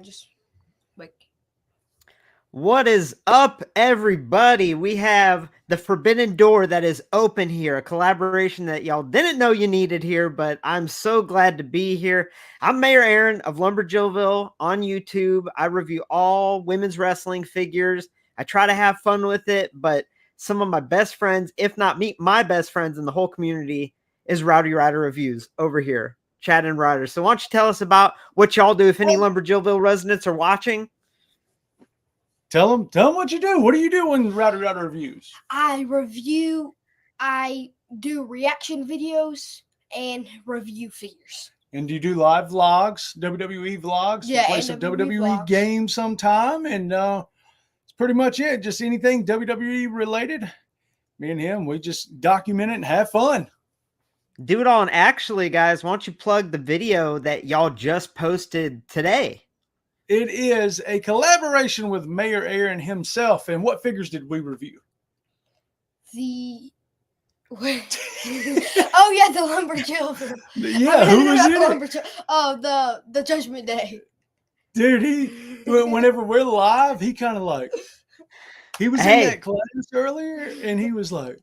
just like. What is up, everybody? We have the Forbidden Door that is open here, a collaboration that y'all didn't know you needed here, but I'm so glad to be here. I'm Mayor Aaron of Lumberjillville on YouTube. I review all women's wrestling figures. I try to have fun with it, but some of my best friends, if not my best friends in the whole community, is Rowdy Ryder Reviews over here, Chad and Ryder. So why don't you tell us about what y'all do if any Lumberjillville residents are watching? Tell them what you do. What do you do in Rowdy Ryder Reviews? I do reaction videos and review figures. And do you do live vlogs, WWE vlogs? Yeah, play some WWE vlogs. games sometime, and it's pretty much it. Just anything WWE related. Me and him, we just document it and have fun. Do it all. And actually, guys, why don't you plug the video that y'all just posted today? It is a collaboration with Mayor Aaron himself. And what figures did we review? The Lumberjill. Yeah, who was it? Oh, the Judgment Day. Dude, whenever we're live, he kind of like, he was in that class earlier, and he was like,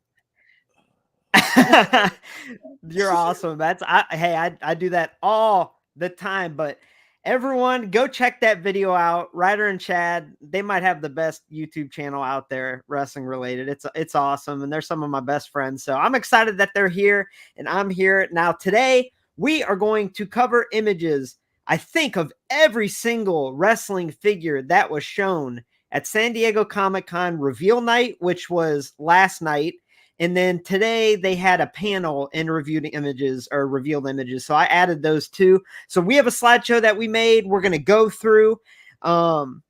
You're awesome. I do that all the time, but everyone go check that video out. Ryder and Chad, they might have the best YouTube channel out there, wrestling related. It's awesome. And they're some of my best friends. So I'm excited that they're here and I'm here. Now today we are going to cover images, I think, of every single wrestling figure that was shown at San Diego Comic-Con reveal night, which was last night. And then today they had a panel and reviewed images or revealed images. So I added those two. So we have a slideshow that we made. We're going to go through and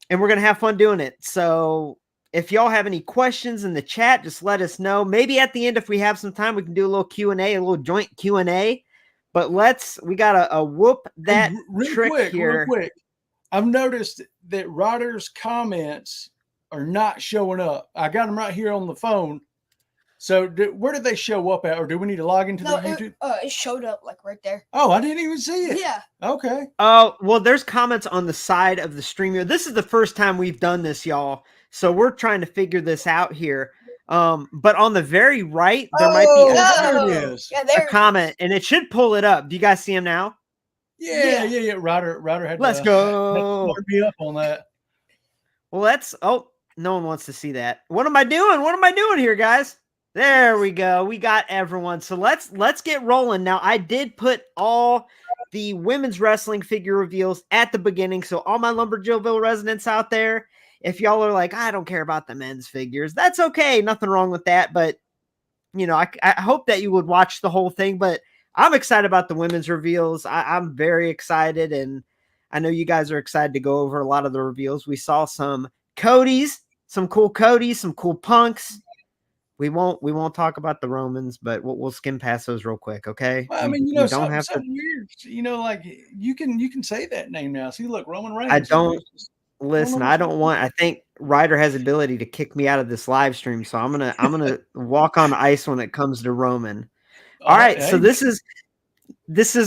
we're going to have fun doing it. So if y'all have any questions in the chat, just let us know. Maybe at the end, if we have some time, we can do a little Q&A, a little joint Q&A. But we got a whoop that trick here. Real quick. I've noticed that Ryder's comments are not showing up. I got them right here on the phone. So where did they show up at, or do we need to log into the YouTube? It showed up like right there. Oh, I didn't even see it. Yeah. Okay. Oh, well, there's comments on the side of the stream here. This is the first time we've done this, y'all. So we're trying to figure this out here. But on the very right, there might be a comment, and it should pull it up. Do you guys see him now? Yeah. Ryder had Let's go. Had to me up on that. Well, no one wants to see that. What am I doing? What am I doing here, guys? There we go. We got everyone. So let's get rolling. Now, I did put all the women's wrestling figure reveals at the beginning. So all my Lumberjillville residents out there, if y'all are like, I don't care about the men's figures, that's okay. Nothing wrong with that. But, I hope that you would watch the whole thing. But I'm excited about the women's reveals. I'm very excited. And I know you guys are excited to go over a lot of the reveals. We saw some Codys, some cool Codys, some cool Punks. We won't talk about the Romans, but we'll skim past those real quick, okay? Well, I mean, you don't have to. Weird, like you can say that name now. See, look, Roman Reigns. I don't listen. I don't want. I think Ryder has ability to kick me out of this live stream, so I'm gonna walk on ice when it comes to Roman. All right, so this is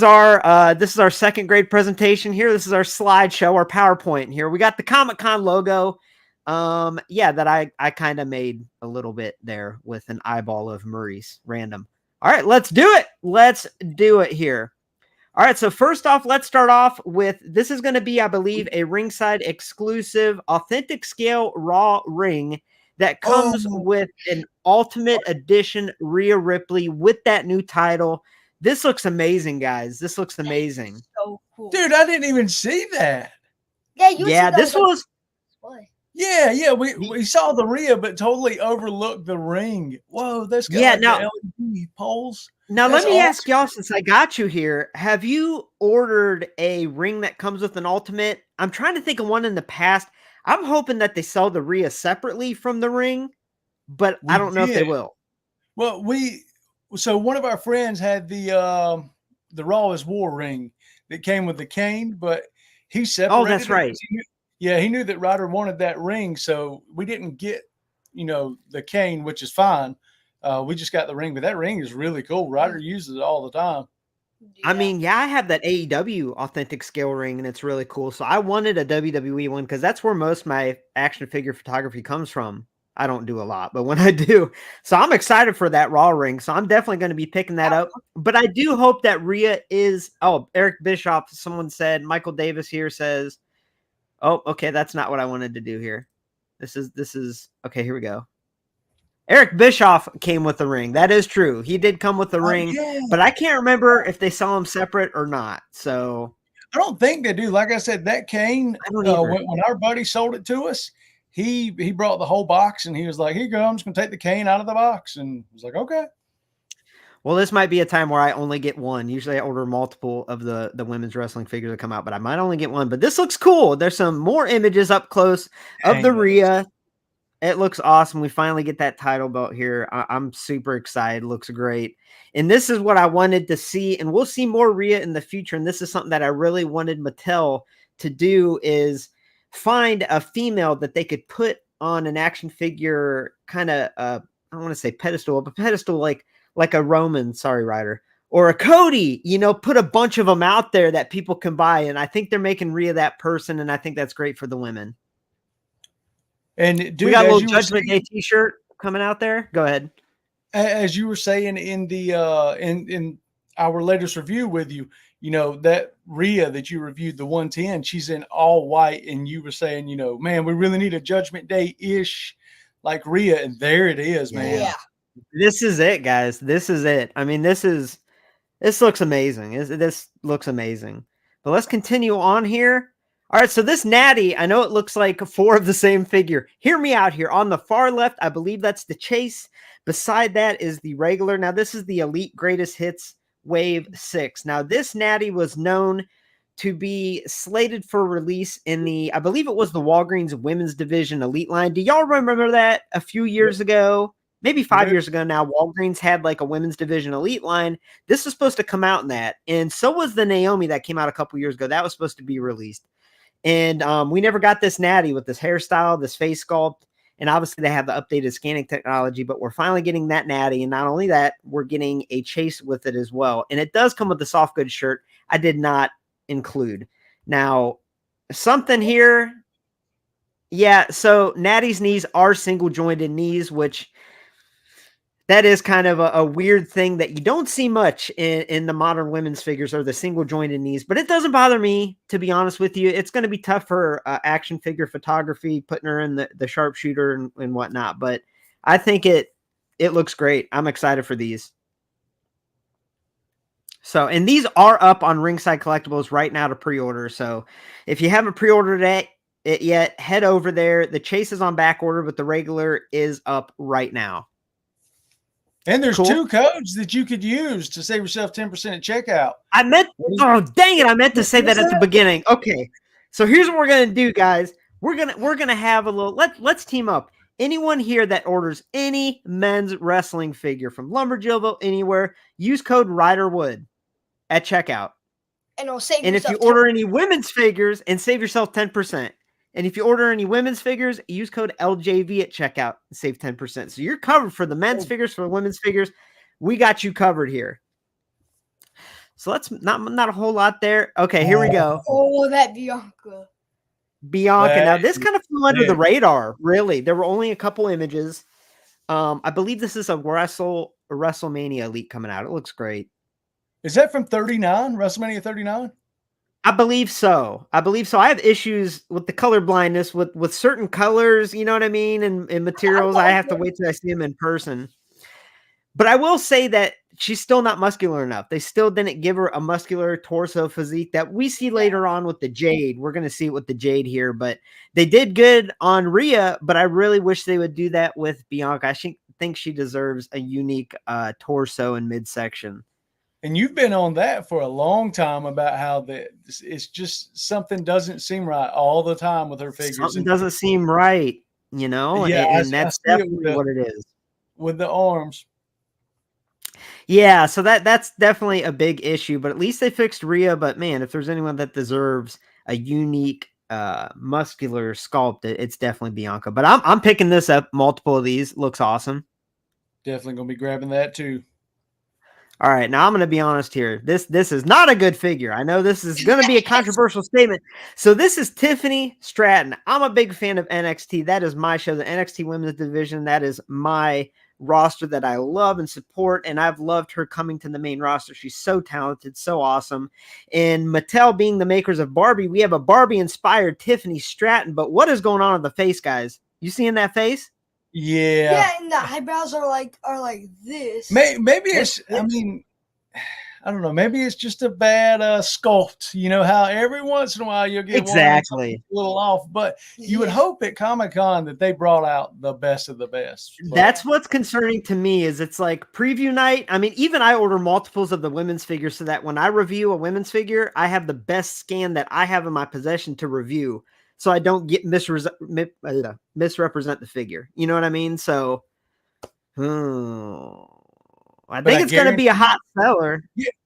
our second grade presentation here. This is our slideshow, our PowerPoint here. We got the Comic-Con logo. That I kind of made a little bit there with an eyeball of Murray's random. All right, let's do it. Let's do it here. All right, so first off, let's start off with, this is going to be, I believe, a ringside exclusive authentic scale Raw ring that comes with an Ultimate Edition Rhea Ripley with that new title. This looks amazing, guys. This looks amazing. So cool. Dude, I didn't even see that. Yeah, this was... Yeah, we saw the Rhea, but totally overlooked the ring. Whoa, that's got now the LED poles. Now let me ask y'all, since I got you here, have you ordered a ring that comes with an Ultimate? I'm trying to think of one in the past. I'm hoping that they sell the Rhea separately from the ring, but I don't know if they will. Well, so one of our friends had the Raw is War ring that came with the Kane, but he separated. Oh, that's right. He knew that Ryder wanted that ring, so we didn't get, the Kane, which is fine. We just got the ring, but that ring is really cool. Ryder uses it all the time. I mean, yeah, I have that AEW authentic scale ring, and it's really cool. So I wanted a WWE one because that's where most of my action figure photography comes from. I don't do a lot, but when I do, so I'm excited for that Raw ring. So I'm definitely going to be picking that up. But I do hope that Rhea is. Oh, Eric Bischoff. Someone said Michael Davis here says, "Oh, okay, that's not what I wanted to do here. This is okay. Here we go." Eric Bischoff came with the ring. That is true. He did come with the ring, yeah. but I can't remember if they sell them separate or not. So I don't think they do. Like I said, that Kane, I don't either. when our buddy sold it to us, he brought the whole box and he was like, "Here you go. I'm just gonna take the Kane out of the box." And I was like, "Okay." Well, this might be a time where I only get one. Usually I order multiple of the women's wrestling figures that come out, but I might only get one. But this looks cool. There's some more images up close of the Rhea. It looks awesome. We finally get that title belt here. I'm super excited. It looks great. And this is what I wanted to see. And we'll see more Rhea in the future. And this is something that I really wanted Mattel to do, is find a female that they could put on an action figure kind of, I don't want to say pedestal, but pedestal like a Roman, sorry, Ryder, or a Cody, put a bunch of them out there that people can buy. And I think they're making Rhea that person. And I think that's great for the women. And dude, we got a little Judgment Day t-shirt coming out there. Go ahead. As you were saying in the in our latest review with you, that Rhea that you reviewed, the 110, she's in all white, and you were saying, man, we really need a Judgment Day-ish like Rhea, and there it is, man. Yeah. This is it, guys. This is it. I mean, this looks amazing. This looks amazing. But let's continue on here. All right, so this Natty, I know it looks like 4 of the same figure. Hear me out here. On the far left, I believe that's the Chase. Beside that is the regular. Now, this is the Elite Greatest Hits Wave 6. Now, this Natty was known to be slated for release in the, I believe it was the Walgreens Women's Division Elite line. Do y'all remember that a few years ago? Maybe 5 years ago now, Walgreens had like a Women's Division Elite line. This was supposed to come out in that. And so was the Naomi that came out a couple years ago. That was supposed to be released. And we never got this Natty with this hairstyle, this face sculpt. And obviously they have the updated scanning technology, but we're finally getting that Natty. And not only that, we're getting a Chase with it as well. And it does come with the soft goods shirt. I did not include. Now, something here. Yeah, so Natty's knees are single jointed knees, which that is kind of a weird thing that you don't see much in the modern women's figures, or the single jointed knees, but it doesn't bother me, to be honest with you. It's going to be tough for action figure photography, putting her in the sharpshooter and whatnot, but I think it looks great. I'm excited for these. So, and these are up on Ringside Collectibles right now to pre-order. So if you haven't pre-ordered it yet, head over there. The Chase is on back order, but the regular is up right now. And there's 2 codes that you could use to save yourself 10% at checkout. Oh, dang it. I meant to say that at the beginning. Okay. So here's what we're going to do, guys. We're going to have a little, let's team up. Anyone here that orders any men's wrestling figure from Lumberjillville, anywhere, use code RYDERWOOD at checkout. And it'll save and if you order any women's figures, and save yourself 10%. And if you order any women's figures, use code LJV at checkout and save 10%. So you're covered for the men's figures, for the women's figures. We got you covered here. So let's not a whole lot there. Okay, here we go. Oh, that Bianca. Now, this kind of flew under the radar, really. There were only a couple images. I believe this is a WrestleMania Elite coming out. It looks great. Is that from 39? WrestleMania 39? I believe so. I have issues with the color blindness with certain colors, you know what I mean? And materials. I have to wait till I see them in person. But I will say that she's still not muscular enough. They still didn't give her a muscular torso physique that we see later on with the Jade. We're going to see it with the Jade here, but they did good on Rhea, but I really wish they would do that with Bianca. I think she deserves a unique torso and midsection. And you've been on that for a long time about how it's just something doesn't seem right all the time with her figures. Something doesn't seem right, you know? Yeah, and that's definitely what it is. With the arms. Yeah, so that's definitely a big issue, but at least they fixed Rhea. But man, if there's anyone that deserves a unique muscular sculpt, it's definitely Bianca. But I'm picking this up. Multiple of these. Looks awesome. Definitely gonna be grabbing that too. All right, now I'm going to be honest here. This is not a good figure. I know this is going to be a controversial statement. So this is Tiffany Stratton. I'm a big fan of NXT. That is my show, the NXT Women's Division. That is my roster that I love and support, and I've loved her coming to the main roster. She's so talented, so awesome. And Mattel being the makers of Barbie, we have a Barbie-inspired Tiffany Stratton. But what is going on with the face, guys? You seeing that face? Yeah, and the eyebrows are like this. Maybe it's. I mean, I don't know. Maybe it's just a bad sculpt. You know how every once in a while you'll get exactly one a little off, but you would hope at Comic-Con that they brought out the best of the best. But that's what's concerning to me. Is it's like preview night. I mean, even I order multiples of the women's figure so that when I review a women's figure, I have the best scan that I have in my possession to review, so I don't get misrepresent the figure. You know what I mean? So, I think it's going to be a hot seller.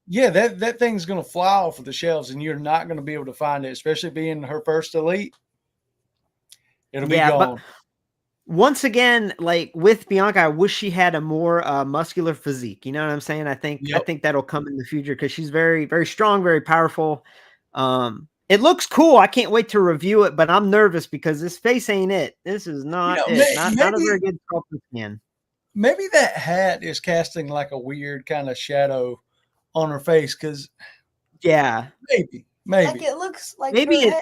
Yeah, that thing's going to fly off of the shelves, and you're not going to be able to find it, especially being her first Elite. It'll be gone. But once again, like with Bianca, I wish she had a more muscular physique. You know what I'm saying? I think that'll come in the future because she's very, very strong, very powerful. It looks cool. I can't wait to review it, but I'm nervous because this face ain't it. This is not it. Not a very good sculpt scan. Maybe that hat is casting like a weird kind of shadow on her face because maybe like it looks like maybe her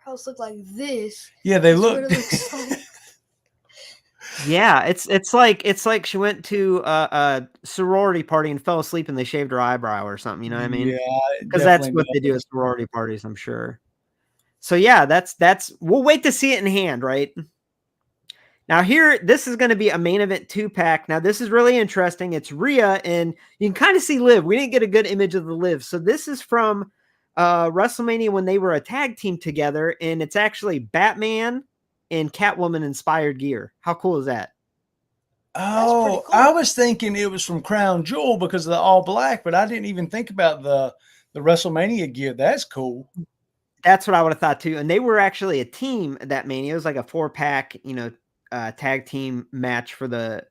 eyebrows look like this. Yeah, they look. Yeah, it's like she went to a sorority party and fell asleep and they shaved her eyebrow or something. You know what I mean? Yeah, because that's what they do at sorority parties, I'm sure. So yeah, that's we'll wait to see it in hand, right? Now here, this is going to be a main event 2-pack. Now this is really interesting. It's Rhea, and you can kind of see Liv. We didn't get a good image of the Liv. So this is from WrestleMania when they were a tag team together, and it's actually Batman and Catwoman inspired gear. How cool is that? Oh, cool. I was thinking it was from Crown Jewel because of the all black, but I didn't even think about the WrestleMania gear. That's cool. That's what I would have thought too. And they were actually a team at that Mania. It was like a 4-pack, tag team match for the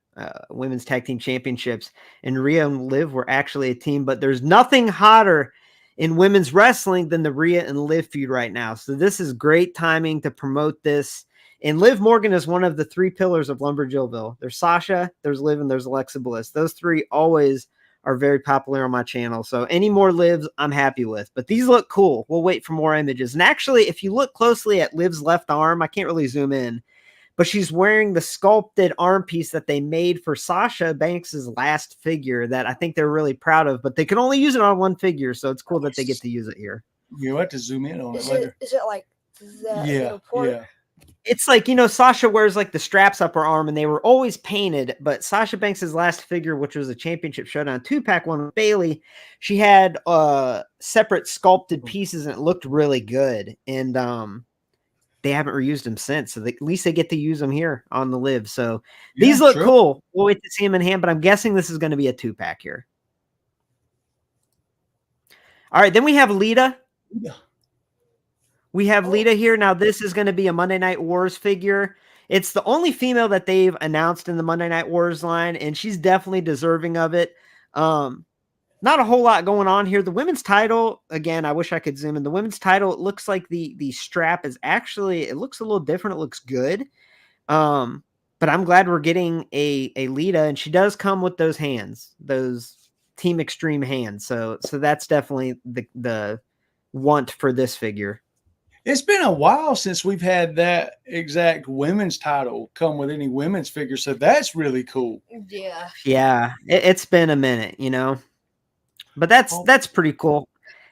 women's tag team championships. And Rhea and Liv were actually a team, but there's nothing hotter in women's wrestling than the Rhea and Liv feud right now. So this is great timing to promote this. And Liv Morgan is one of the 3 pillars of Lumberjillville. There's Sasha, there's Liv, and there's Alexa Bliss. Those 3 always are very popular on my channel. So any more Livs, I'm happy with. But these look cool. We'll wait for more images. And actually, if you look closely at Liv's left arm, I can't really zoom in, but she's wearing the sculpted arm piece that they made for Sasha Banks's last figure that I think they're really proud of, but they can only use it on one figure. So it's cool that they get to use it here. You have to zoom in on it later. Is it like that? Yeah. It's like, Sasha wears like the straps up her arm and they were always painted, but Sasha Banks's last figure, which was a championship showdown 2-pack one with Bailey, she had separate sculpted pieces and it looked really good. And they haven't reused them since. So at least they get to use them here on the Liv. So these look cool. We'll wait to see them in hand, but I'm guessing this is going to be a 2-pack here. All right. Then we have Lita. Yeah. We have Lita here. Now, this is going to be a Monday Night Wars figure. It's the only female that they've announced in the Monday Night Wars line, and she's definitely deserving of it. Not a whole lot going on here. The women's title, again, I wish I could zoom in. The women's title, it looks like the strap is actually, it looks a little different. It looks good. But I'm glad we're getting a Lita, and she does come with those hands, those Team Extreme hands. So that's definitely the want for this figure. It's been a while since we've had that exact women's title come with any women's figure, so that's really cool. Yeah, it's been a minute, but that's pretty cool.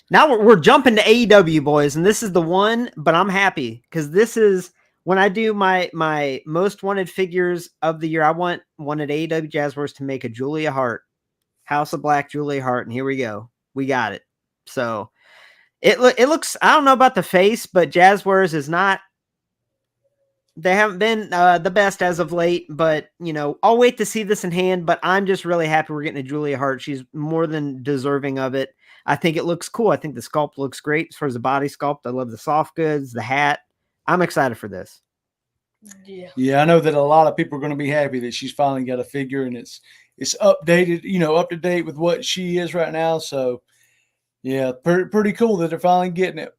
Now we're jumping to AEW, boys, and this is the one, but I'm happy because this is when I do my most wanted figures of the year. I wanted AEW Jazzwares to make a Julia Hart, House of Black Julia Hart, and here we go. We got it. So it looks, I don't know about the face, but Jazzwares is not, they haven't been the best as of late, but I'll wait to see this in hand, but I'm just really happy we're getting a Julia Hart. She's more than deserving of it. I think it looks cool. I think the sculpt looks great as far as the body sculpt. I love the soft goods, the hat. I'm excited for this. Yeah, I know that a lot of people are going to be happy that she's finally got a figure, and it's it's updated, up to date with what she is right now. So yeah, pretty cool that they're finally getting it.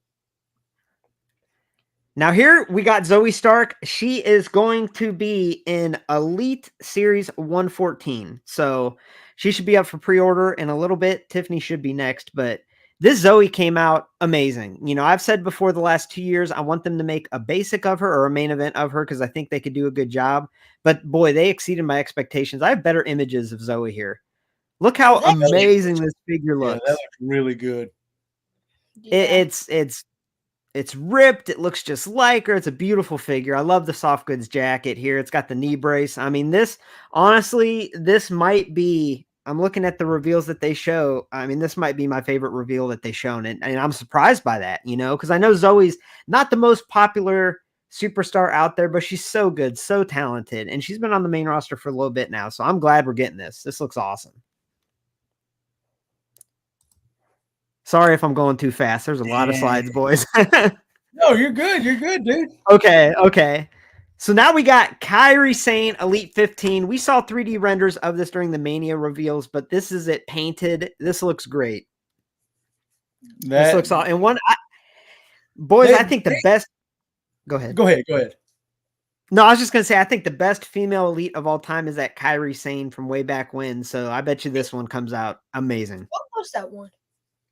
Now here we got Zoe Stark. She is going to be in Elite Series 114. So she should be up for pre-order in a little bit. Tiffany should be next, but this Zoe came out amazing. I've said before the last 2 years, I want them to make a basic of her or a main event of her because I think they could do a good job. But boy, they exceeded my expectations. I have better images of Zoe here. Look how amazing this figure looks. Yeah, that looks really good. Yeah. It's ripped. It looks just like her. It's a beautiful figure. I love the soft goods jacket here. It's got the knee brace. I mean, honestly, this might be, I'm looking at the reveals that they show. I mean, this might be my favorite reveal that they've shown. And I'm surprised by that, because I know Zoe's not the most popular superstar out there, but she's so good, so talented. And she's been on the main roster for a little bit now. So I'm glad we're getting this. This looks awesome. Sorry if I'm going too fast. There's a lot of slides, boys. No, you're good. You're good, dude. Okay. So now we got Kairi Sane Elite 15. We saw 3D renders of this during the Mania reveals, but this is it painted. This looks great. This looks awesome. And I think the best. Go ahead. Go ahead. No, I was just going to say, I think the best female Elite of all time is that Kairi Sane from way back when. So I bet you this one comes out amazing. What was that one?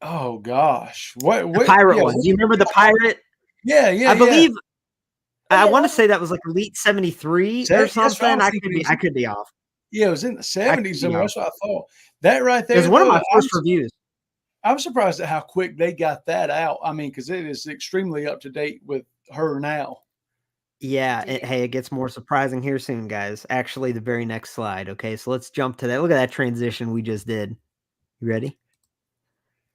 Oh gosh, what the pirate one? Do you remember the pirate? Yeah. I believe. I want to say that was like Elite 73 or something. I could be off. Yeah, it was in the 70s. That's what I thought. That right there. It was one of my first reviews. I'm surprised at how quick they got that out. I mean, because it is extremely up to date with her now. Yeah. It gets more surprising here soon, guys. Actually, the very next slide. Okay, so let's jump to that. Look at that transition we just did. You ready?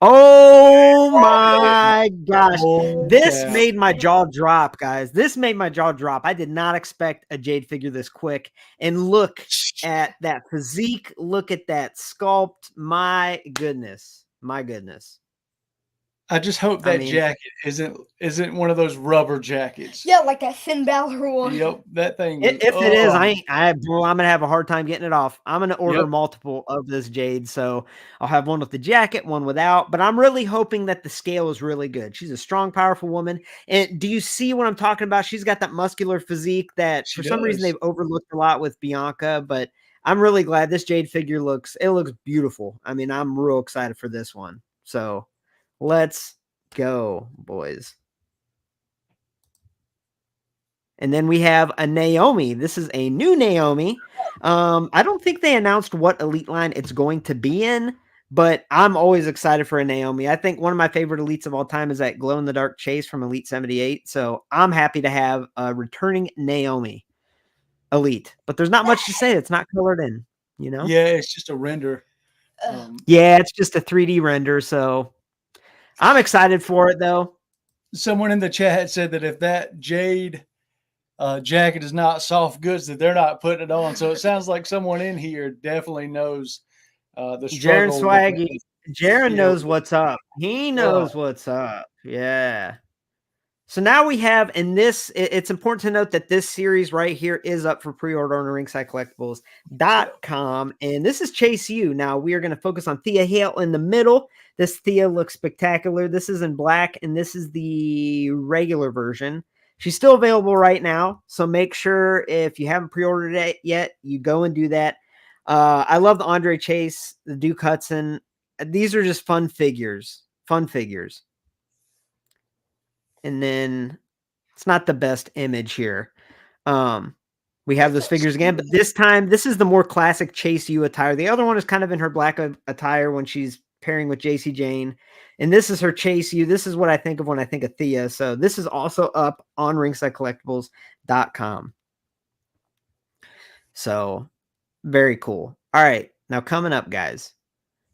Oh my gosh. This made my jaw drop, guys. This made my jaw drop. I did not expect a Jade figure this quick. And look at that physique. Look at that sculpt. My goodness. I just hope that jacket isn't one of those rubber jackets. Yeah, like that Finn Balor one. Yep, that thing. If it is, I'm gonna have a hard time getting it off. I'm gonna order multiple of this Jade, so I'll have one with the jacket, one without. But I'm really hoping that the scale is really good. She's a strong, powerful woman. And do you see what I'm talking about? She's got that muscular physique that for some reason they've overlooked a lot with Bianca. But I'm really glad this Jade figure looks beautiful. I mean, I'm real excited for this one. So let's go, boys. And then we have a Naomi. This is a new Naomi. I don't think they announced what Elite line it's going to be in, but I'm always excited for a Naomi. I think one of my favorite Elites of all time is that glow-in-the-dark Chase from Elite 78. So I'm happy to have a returning Naomi Elite. But there's not much to say. It's not colored in, Yeah, it's just a render. Yeah, it's just a 3D render, so I'm excited for it, though. Someone in the chat said that if that Jade jacket is not soft goods, that they're not putting it on. So it sounds like someone in here definitely knows the struggle. Jaron Swaggy. Jaron knows what's up. He knows what's up. Yeah. So now we have in this, it's important to note that this series right here is up for pre-order on ringsidecollectibles.com. And this is Chase U. Now we are going to focus on Thea Hail in the middle. This Thea looks spectacular. This is in black, and this is the regular version. She's still available right now. So make sure if you haven't pre-ordered it yet, you go and do that. I love the Andre Chase, the Duke Hudson. These are just fun figures. And then it's not the best image here. We have those figures again, but this time, this is the more classic Chase U attire. The other one is kind of in her black attire when she's pairing with JC Jane. And this is her Chase U. This is what I think of when I think of Thea. So this is also up on ringsidecollectibles.com. So very cool. All right. Now coming up, guys.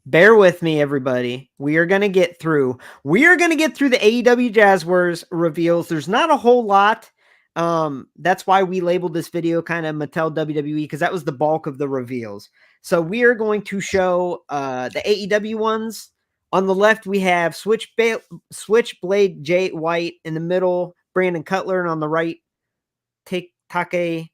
Bear with me, everybody. We are going to get through the AEW Jazzwares reveals. There's not a whole lot. That's why we labeled this video kind of Mattel WWE, because that was the bulk of the reveals. So we are going to show the AEW ones. On the left, we have Switchblade Jay White. In the middle, Brandon Cutler. And on the right, Takeshita.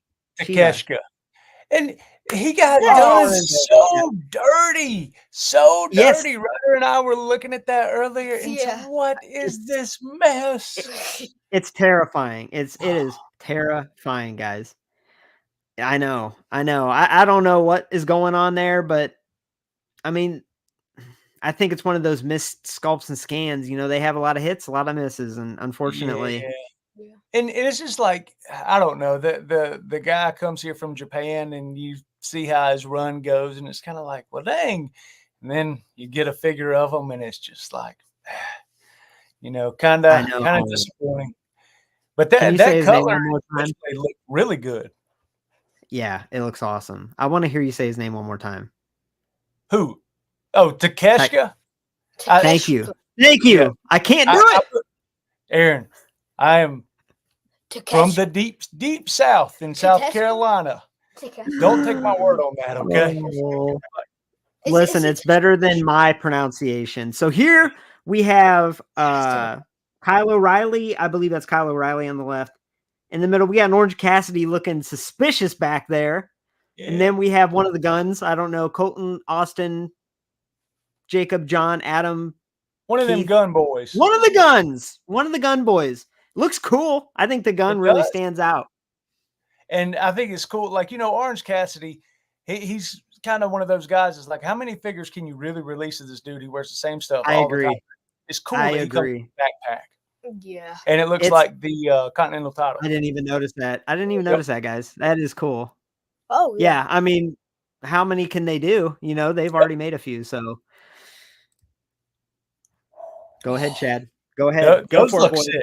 And He got Yes. done so dirty, so Yes. dirty. Ryder and I were looking at that earlier and Yeah. said, "What is this mess?" It's terrifying. It is terrifying, guys. I know. I don't know what is going on there, but I mean, I think it's one of those missed sculpts and scans. You know, they have a lot of hits, a lot of misses, and unfortunately, Yeah. And it's just like, I don't know, the guy comes here from Japan and you see how his run goes, and it's kind of like, well, dang. And then you get a figure of him, and it's just like, kind I of know. disappointing. But Can you that say his name color one more time? they look really good. Yeah, it looks awesome. I want to hear you say his name one more time. Who? Oh, Takeshka. Thank you. Thank you. Yeah. I can't do it. Aaron, I am from the deep South in South Takeshka? Carolina. Don't take my word on that, okay? Oh. Listen, it's better than my pronunciation. So here we have Kyle O'Reilly. I believe that's Kyle O'Reilly on the left. In the middle, we got an Orange Cassidy looking suspicious back there. Yeah. And then we have one of the guns. I don't know, Colton, Austin, Jacob, John, Adam. One of them Keith. gun boys. One of the guns. One of the gun boys. Looks cool. I think the gun really stands out. And I think it's cool. Like, Orange Cassidy, he's kind of one of those guys that's like, how many figures can you really release of this dude? He wears the same stuff all the time. It's cool I that he comes agree. with a backpack. Yeah. And it looks like the Continental title. I didn't even notice that. Notice that, guys. That is cool. Oh, yeah. I mean, how many can they do? They've already made a few. So go ahead, Chad. Go ahead. Go Those for look it, boy. Yeah.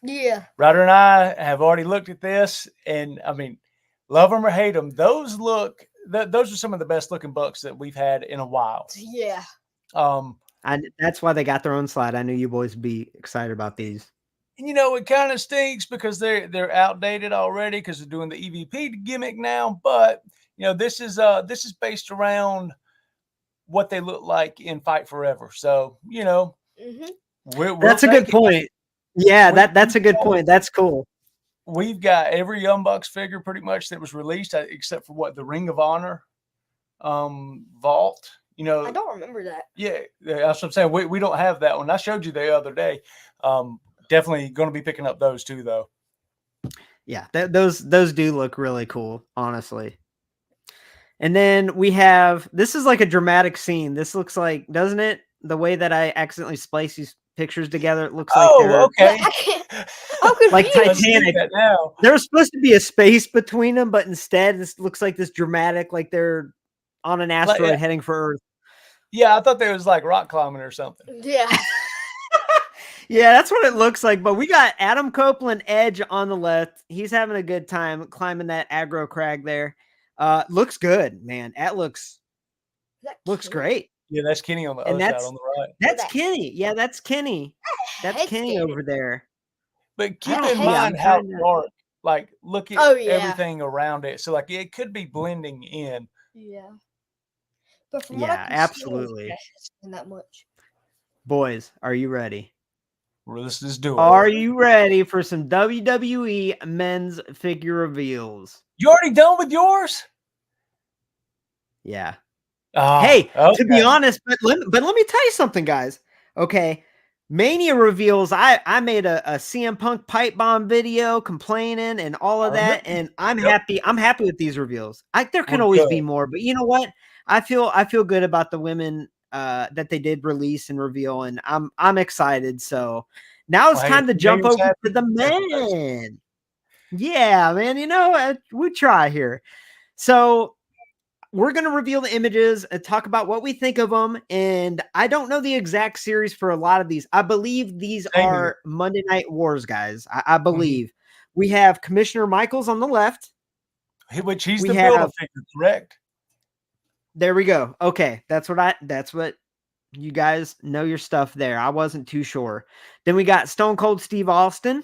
Yeah. Ryder and I have already looked at this, and I mean, love them or hate them, those are some of the best looking bucks that we've had in a while. Yeah. That's why they got their own slide. I knew you boys would be excited about these. And it kind of stinks because they're outdated already because they're doing the EVP gimmick now. But this is based around what they look like in Fight Forever. So that's a good point. Yeah, that's a good point. That's cool. We've got every Young Bucks figure pretty much that was released, except for the Ring of Honor vault. I don't remember that. Yeah, that's what I'm saying. We don't have that one. I showed you the other day. Definitely going to be picking up those too, though. Yeah, those do look really cool, honestly. And then we have, this is like a dramatic scene. This looks like, doesn't it? The way that I accidentally spliced these pictures together, it looks like they're okay. like Titanic. Now. There's supposed to be a space between them, but instead this looks like this dramatic, like they're on an asteroid heading for Earth. Yeah, I thought they was like rock climbing or something. Yeah. Yeah, that's what it looks like. But we got Adam Copeland Edge on the left. He's having a good time climbing that aggro crag there. Looks good, man. That looks great. Yeah, that's Kenny on the other side on the right. That's Kenny. Yeah, that's Kenny. That's Kenny over there. But keep in mind how dark. Like, look at everything around it. So, like, it could be blending in. Yeah. But from absolutely. That much. Boys, are you ready? Let's just do it. Are you ready for some WWE men's figure reveals? You already done with yours? Yeah. Oh, hey, to be honest, but let me tell you something, guys. Okay. Mania reveals. I made a CM Punk pipe bomb video complaining and all of that, and I'm happy. I'm happy with these reveals. There can always be more, but you know what? I feel good about the women that they did release and reveal, and I'm excited. So now it's time to jump over to the men. Yeah, man. We try here. So we're going to reveal the images and talk about what we think of them. And I don't know the exact series for a lot of these. I believe these are Monday Night Wars, guys. I believe. We have Commissioner Michaels on the left. Which he's the Build-A-Figure, correct? There we go. Okay. That's what you guys know your stuff there. I wasn't too sure. Then we got Stone Cold Steve Austin.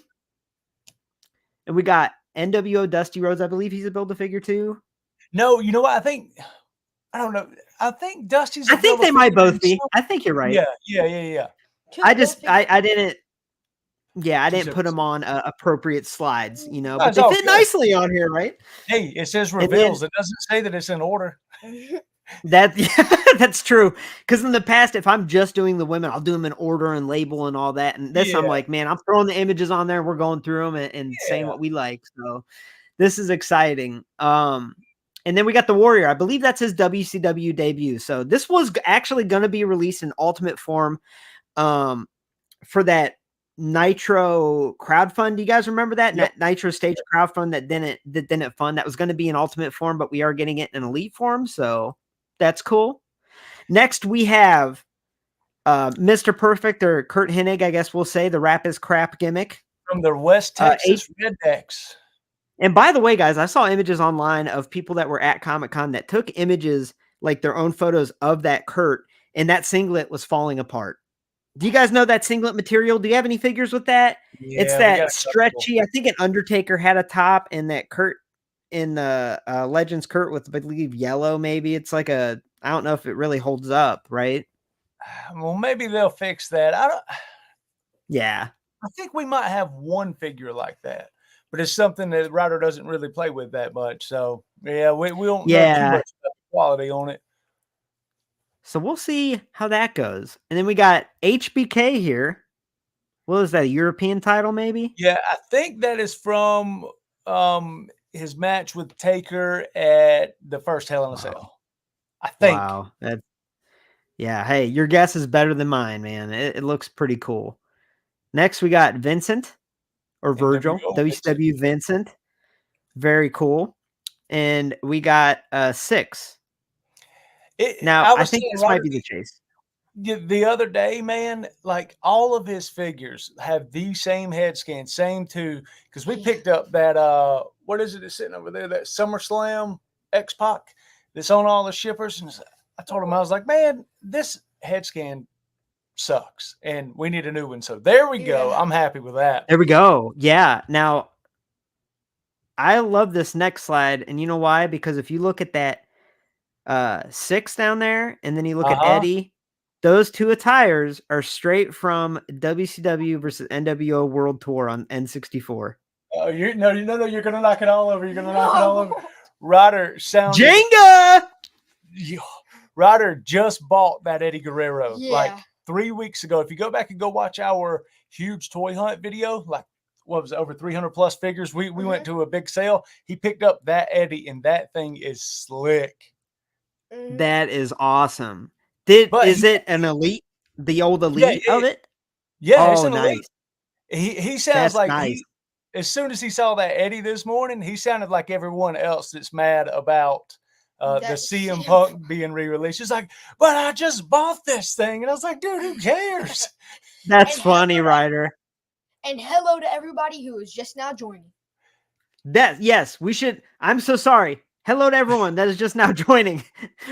And we got NWO Dusty Rhodes. I believe he's a Build-A-Figure too. No, you know what? I don't know. I think Dusty's. I think they might both be. I think you're right. Yeah. I didn't. Yeah, I She didn't said, put them on appropriate slides, you know, "No, but it's they all fit good." nicely on here, right? Hey, it says And then reveals. It doesn't say that it's in order. that that's true. Because in the past, if I'm just doing the women, I'll do them in order and label and all that. And this, I'm Yeah, like, man, I'm throwing the images on there. We're going through them and saying yeah. what we like. So this is exciting. And then we got the Warrior. I believe that's his WCW debut. So this was actually going to be released in Ultimate form for that Nitro crowdfund. Do you guys remember that? Yep. Nitro stage crowdfund that didn't fund. That was going to be in Ultimate form, but we are getting it in Elite form. So that's cool. Next, we have Mr. Perfect, or Kurt Hennig, I guess we'll say, the rap is crap gimmick. From the West Texas Rednecks. And by the way, guys, I saw images online of people that were at Comic-Con that took images, like their own photos of that Kurt, and that singlet was falling apart. Do you guys know that singlet material? Do you have any figures with that? It's Yeah, we got that a couple. stretchy, I think an Undertaker had a top, and that Kurt in the Legends Kurt with, I believe, yellow, maybe. It's like I don't know if it really holds up, right? Well, maybe they'll fix that. Yeah. I think we might have one figure like that, but it's something that Ryder doesn't really play with that much. So yeah, we don't know too Yeah. much about the quality on it. So we'll see how that goes. And then we got HBK here. What is that, a European title, maybe? Yeah, I think that is from his match with Taker at the first Hell in a Cell. I think. Wow. Yeah, hey, your guess is better than mine, man. It looks pretty cool. Next, we got Vincent, or Virgil, WCW Vincent. Very cool. And we got 6. Now, I think this might be the chase. The other day, man, like all of his figures have the same head scan, same two, because we picked up that what is it that's sitting over there, that SummerSlam X-Pac that's on all the shippers. And I told him, I was like, man, this head scan sucks and we need a new one. So there we go. I'm happy with that. There we go. Yeah. Now, I love this next slide, and you know why? Because if you look at that 6 down there, and then you look at Eddie, those two attires are straight from WCW versus NWO World Tour on N64. Oh, you're gonna knock it all over. You're gonna knock it all over. Ryder sounds Jenga. Ryder just bought that Eddie Guerrero like 3 weeks ago. If you go back and go watch our huge toy hunt video, like what was it, over 300 plus figures, we went to a big sale. He picked up that Eddie, and that thing is slick. That is awesome. Is it an Elite? The old Elite of it? Yeah, it's an Elite. Nice. He sounds like nice. As soon as he saw that Eddie this morning, he sounded like everyone else that's mad about the CM Punk being re-released. He's like, but I just bought this thing. And I was like, dude, who cares? That's funny, Ryder. And hello to everybody who is just now joining. Yes, we should. I'm so sorry. Hello to everyone that is just now joining.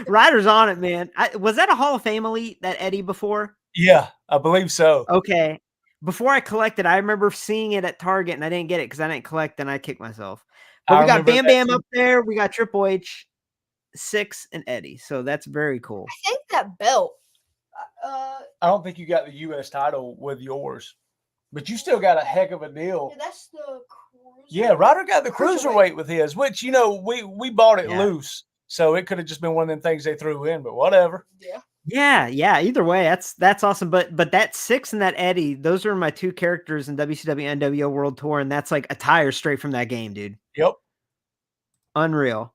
Ryder's on it, man. Was that a Hall of Fame Elite, that Eddie, before? Yeah, I believe so. Okay. Before I collected, I remember seeing it at Target, and I didn't get it because I didn't collect, and I kicked myself. But we got Bam Bam up there. We got Triple H, 6, and Eddie. So that's very cool. I think that belt. I don't think you got the U.S. title with yours, but you still got a heck of a deal. Yeah, that's the Yeah, Ryder got the cruiserweight with his, which, you know, we bought it loose. So it could have just been one of them things they threw in, but whatever. Yeah. Either way, that's awesome. But that 6 and that Eddie, those are my 2 characters in WCW NWO World Tour, and that's like attire straight from that game, dude. Yep. Unreal.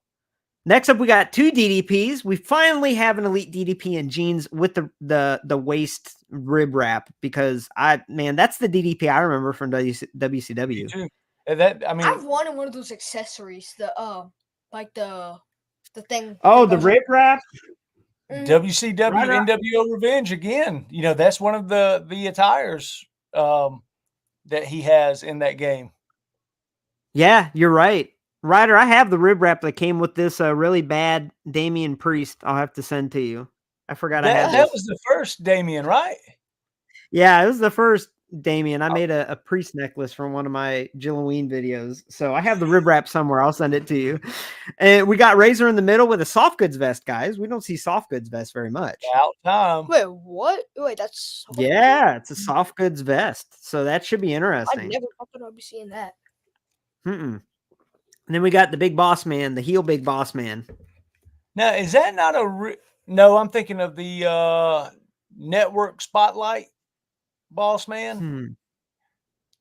Next up, we got 2 DDPs. We finally have an Elite DDP in jeans with the waist rib wrap, because that's the DDP I remember from WCW. Me too. I've wanted one of those accessories, the thing. Oh, the rib wrap. WCW NWO Revenge again. You know, that's one of the attires that he has in that game. Yeah, you're right. Ryder, I have the rib wrap that came with this really bad Damian Priest. I'll have to send to you. I forgot I had this. That was the first Damian, right? Yeah, it was the first Damien. I made a priest necklace from one of my Jilloween videos. So I have the rib wrap somewhere. I'll send it to you. And we got Razor in the middle with a soft goods vest, guys. We don't see soft goods vest very much. Out time. Wait, what? Wait, that's Yeah, it's a soft goods vest. So that should be I interesting. never thought that I'd be seeing that. And then we got the big boss man, the heel big boss man. Now, is that not a no? I'm thinking of the network spotlight boss man.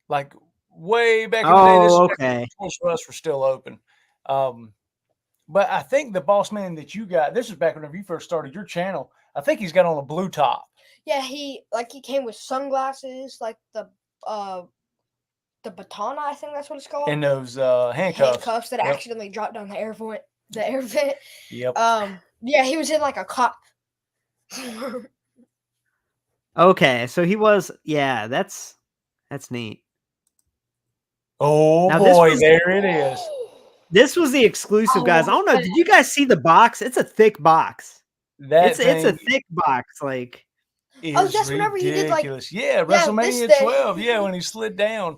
Like way back in the day. This is Okay. Toys R Us were still open. But I think the boss man that you got, this is back whenever you first started your channel. I think he's got on a blue top. Yeah, he came with sunglasses, like the baton, I think that's what it's called. And those handcuffs. That accidentally dropped down the air vent. Yep. Yeah, he was in like a cop. Okay, so he was, yeah, that's neat. Oh now boy, there it is. This was the exclusive, guys. I don't know. Did you guys see the box? It's a thick box. It's a thick box. Like, that's whenever he did like WrestleMania 12. Yeah, when he slid down.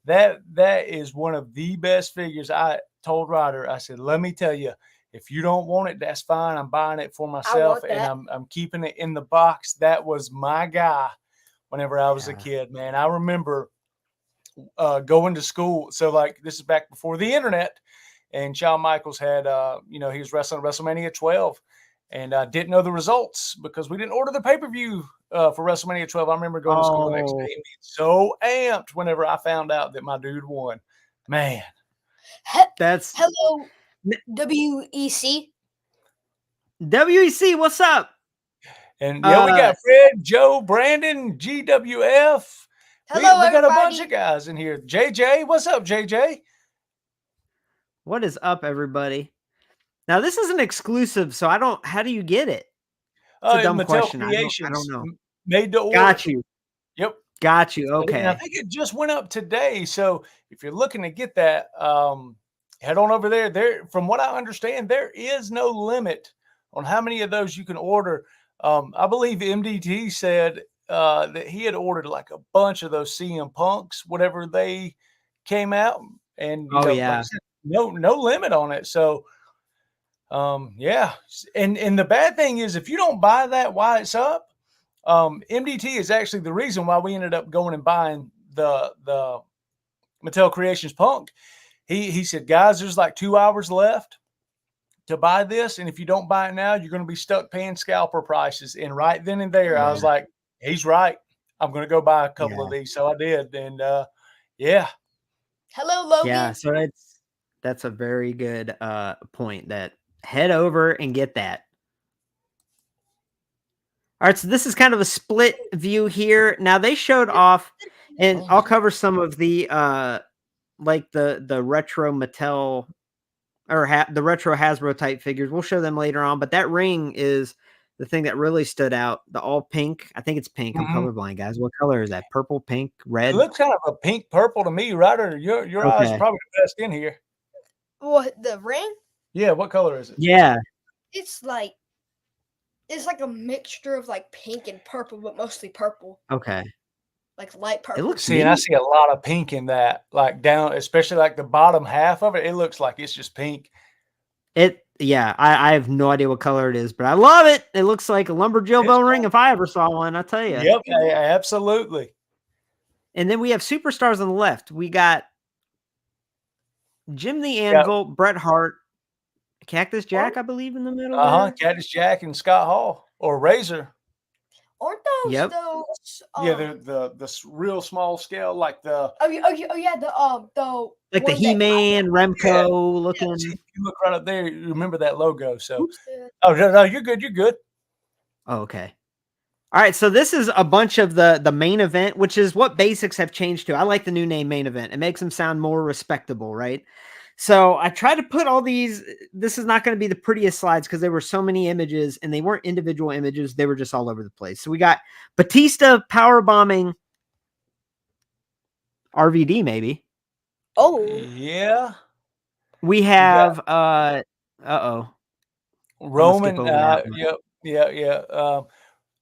That is one of the best figures. I told Ryder, I said, let me tell you, if you don't want it, that's fine. I'm buying it for myself, and I'm keeping it in the box. That was my guy whenever I was a kid, man. I remember going to school. So, like, this is back before the internet, and Shawn Michaels had, he was wrestling WrestleMania 12, and I didn't know the results because we didn't order the pay-per-view for WrestleMania 12. I remember going to school the next day and being so amped whenever I found out that my dude won. Man. That's hello. WEC. WEC, what's up? And we got Fred, Joe, Brandon, GWF. Hello, we got a bunch of guys in here. JJ, what's up, JJ? What is up, everybody? Now, this is an exclusive, so how do you get it? It's a dumb Mattel question. Creations I don't know. Made the order. Got you. Yep. Got you. Okay. And I think it just went up today. So if you're looking to get that, head on over there. There, from what I understand, there is no limit on how many of those you can order. I believe MDT said that he had ordered like a bunch of those CM Punks, whatever they came out, and like I said, no limit on it. So, yeah. And the bad thing is, if you don't buy that while it's up, MDT is actually the reason why we ended up going and buying the Mattel Creations Punk. He said, guys, there's like 2 hours left to buy this. And if you don't buy it now, you're going to be stuck paying scalper prices. And right then and there, I was like, he's right. I'm going to go buy a couple of these. So I did. And yeah. Hello, Logan. Yeah. So that's a very good point, that head over and get that. All right. So this is kind of a split view here. Now they showed off, and I'll cover some of the, like the retro Mattel or the retro Hasbro type figures. We'll show them later on, but that ring is the thing that really stood out. The all pink. I think it's pink. I'm colorblind, guys. What color is that? Purple, pink, red? It looks kind of a pink purple to me, Ryder. Your eyes are probably the best in here. What, the ring? Yeah, what color is it? Yeah. It's like a mixture of like pink and purple, but mostly purple. Okay. Like light purple. It looks and I see a lot of pink in that, like down, especially like the bottom half of it. It looks like it's just pink. I have no idea what color it is, but I love it. It looks like a lumberjill bell ring if I ever saw one, I'll tell you. Yep, absolutely. And then we have superstars on the left. We got Jim the Anvil, Bret Hart, Cactus Jack, I believe, in the middle. Cactus Jack and Scott Hall or Razor. Aren't those they're the real small scale, like the the like the He-Man Remco looking. Yeah, you look right up there, you remember that logo. So no, you're good. Oh, okay. All right, so this is a bunch of the main event, which is what basics have changed to. I like the new name main event. It makes them sound more respectable, right? So I tried to put all these. This is not going to be the prettiest slides because there were so many images and they weren't individual images. They were just all over the place. So we got Batista powerbombing RVD, maybe. Oh, yeah. We have Roman. Yeah.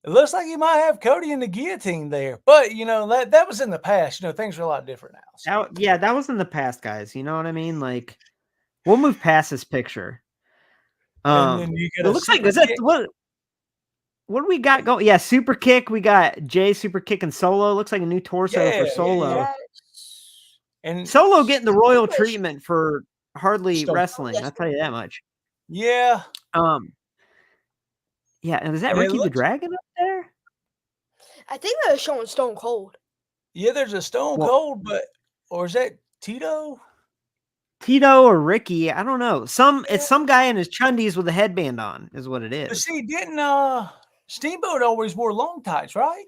It looks like you might have Cody in the guillotine there, but you know that was in the past. You know, things are a lot different now. So. Yeah, that was in the past, guys. You know what I mean? Like, we'll move past this picture. And then you It get looks like, is that what do we got going? Yeah, super kick. We got Jay super kick and Solo. Looks like a new torso for Solo. Yeah. And Solo getting the royal treatment for hardly Stone. wrestling. I'll tell you that much. Yeah. Yeah, and is that Ricky the Dragon up there? I think that was showing Stone Cold. Yeah, there's a Stone Cold, or is that Tito? Tito or Ricky? I don't know. It's some guy in his chundies with a headband on, is what it is. But see, didn't Steamboat always wore long tights, right?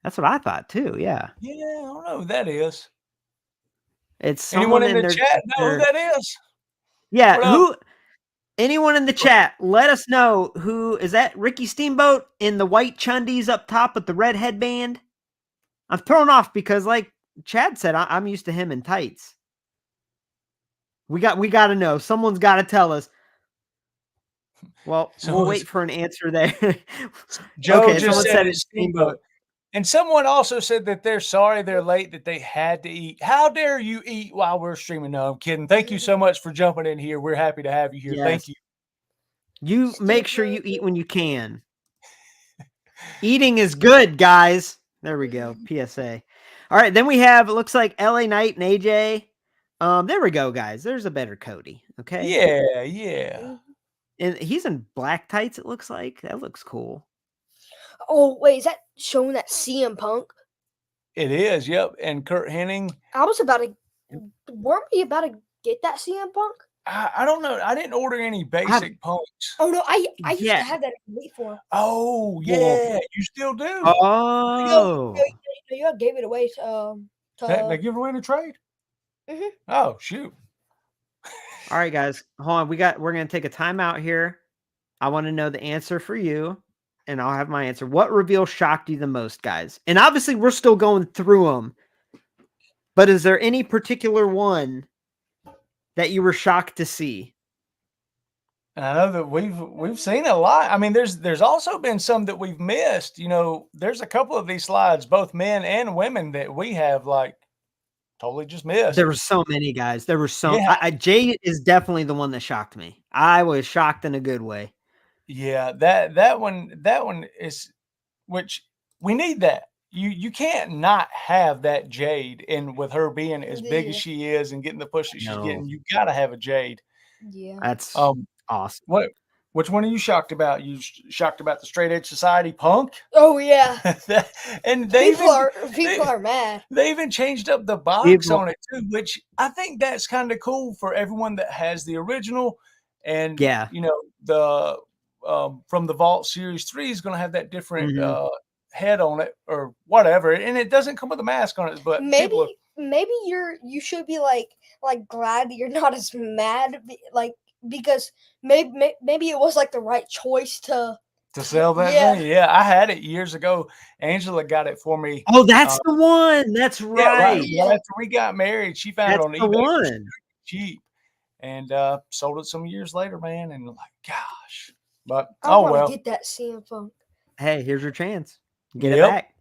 That's what I thought too. Yeah. Yeah, I don't know who that is. It's anyone in the chat know who that is? Yeah, anyone in the chat, let us know who is that. Ricky Steamboat in the white chundies up top with the red headband? I'm thrown off because, like Chad said, I'm used to him in tights. We got to know. Someone's got to tell us. Well, we'll wait for an answer there. Joe just said it's Steamboat. And someone also said that they're sorry they're late, that they had to eat. How dare you eat while we're streaming? No, I'm kidding. Thank you so much for jumping in here. We're happy to have you here. Yes. Thank you. You make sure you eat when you can. Eating is good, guys. There we go. PSA. All right, then we have, it looks like LA Knight and AJ. There we go, guys. There's a better Cody. Okay. Yeah. And he's in black tights, it looks like. That looks cool. Oh, wait, is that showing that CM Punk? It is, yep. And Kurt Hennig. Weren't we about to get that CM Punk? I don't know. I didn't order any basic punks. Oh, no, I used to have that Elite for. Oh, yeah. You still do? Oh. You gave it away they give it away in a trade? Mm-hmm. Oh, shoot. All right, guys. Hold on. We're going to take a timeout here. I want to know the answer for you, and I'll have my answer. What reveal shocked you the most, guys? And obviously, we're still going through them. But is there any particular one that you were shocked to see? And I know that we've seen a lot. I mean, there's also been some that we've missed. You know, there's a couple of these slides, both men and women, that we have totally just missed. There were so many, guys. There were so. Yeah. Jay is definitely the one that shocked me. I was shocked in a good way. Yeah, that one is, which we need that. You can't not have that Jade, and with her being as big as she is and getting the push that she's getting, you got to have a Jade. Yeah, that's awesome. Which one are you shocked about? You shocked about the Straight Edge Society Punk? Oh yeah, and people are mad. They even changed up the box on it too, which I think that's kind of cool for everyone that has the original. And you know, the from the Vault Series 3 is going to have that different head on it or whatever, and it doesn't come with a mask on it. But maybe you should be like glad that you're not as mad, because maybe it was like the right choice to sell that thing. Yeah, I had it years ago. Angela got it for me. Oh, that's the one. That's right. Yeah, right after we got married, she found it on eBay cheap, and sold it some years later, man. And gosh, but I want to get that CM Punk. Hey, here's your chance. Get it back.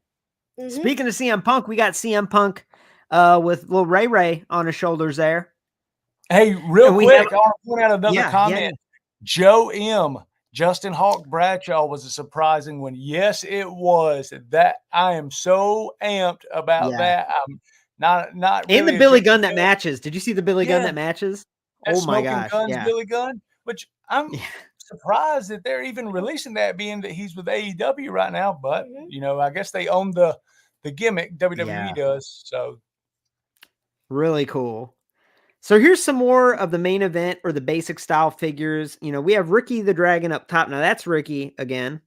Speaking of CM Punk, we got CM Punk with little Ray on his shoulders there. Hey, real quick, I want to point out another comment. Joe M. Justin Hawk Bradshaw was a surprising one. Yes, it was. That I am so amped about that. I'm not and the Billy Gunn that matches. Did you see the Billy Gunn that matches? That oh my gosh. Billy Gunn, which I'm surprised that they're even releasing that, being that he's with AEW right now. But you know, I guess they own the gimmick. WWE does. So really cool. So here's some more of the main event or the basic style figures. You know, we have Ricky the Dragon up top. Now that's Ricky again.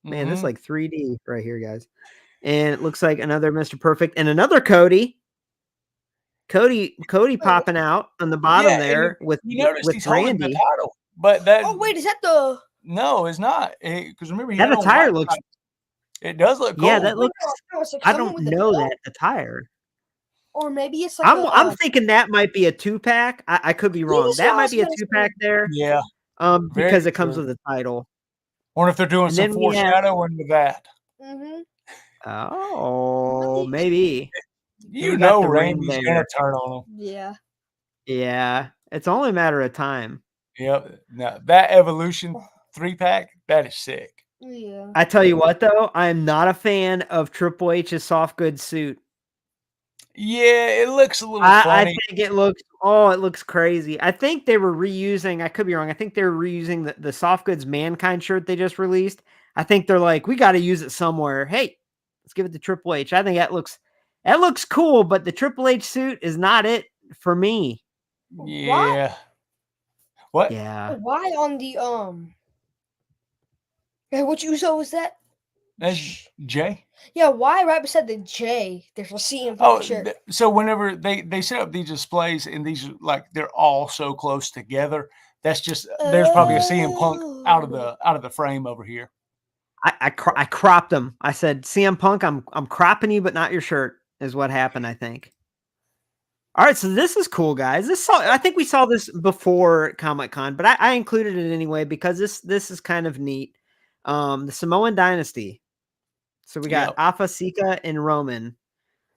Man, this is like 3D right here, guys. And it looks like another Mr. Perfect and another Cody. Cody popping out on the bottom there with Randy. The title, but that. Oh wait, is that the? No, it's not. Because remember, that attire looks. It does look cool. Yeah, that looks. I don't know that attire. Or maybe it's like I'm thinking that might be a 2-pack. I could be wrong. That might be a 2-pack there. Yeah. Because it comes with a title. Wonder if they're doing And some then we have- foreshadowing with that. Mm-hmm. Oh, maybe. You We got know the ring Randy's there. gonna turn on him. Yeah. Yeah, it's only a matter of time. Yep. Now that Evolution 3-pack, that is sick. Yeah. I tell you what, though, I am not a fan of Triple H's soft goods suit. Yeah, it looks a little I funny. think it looks crazy. I think they were reusing, I could be wrong, I think they were reusing the soft goods Mankind shirt they just released. I think they're like, we got to use it somewhere. Hey, let's give it to Triple H. I think that looks cool, but the Triple H suit is not it for me. Yeah. What? Yeah. Why on the Hey, which Uso was that? That's Jay. Yeah, why right beside the J? There's a CM Oh, Punk shirt. so whenever they set up these displays and these are like they're all so close together, that's just there's probably a CM Punk out of the frame over here. I cropped him. I said, CM Punk, I'm cropping you, but not your shirt, is what happened, I think. All right, so this is cool, guys. I think we saw this before Comic-Con, but I included it anyway because this is kind of neat. The Samoan Dynasty. So we got Alpha, Sika, and Roman.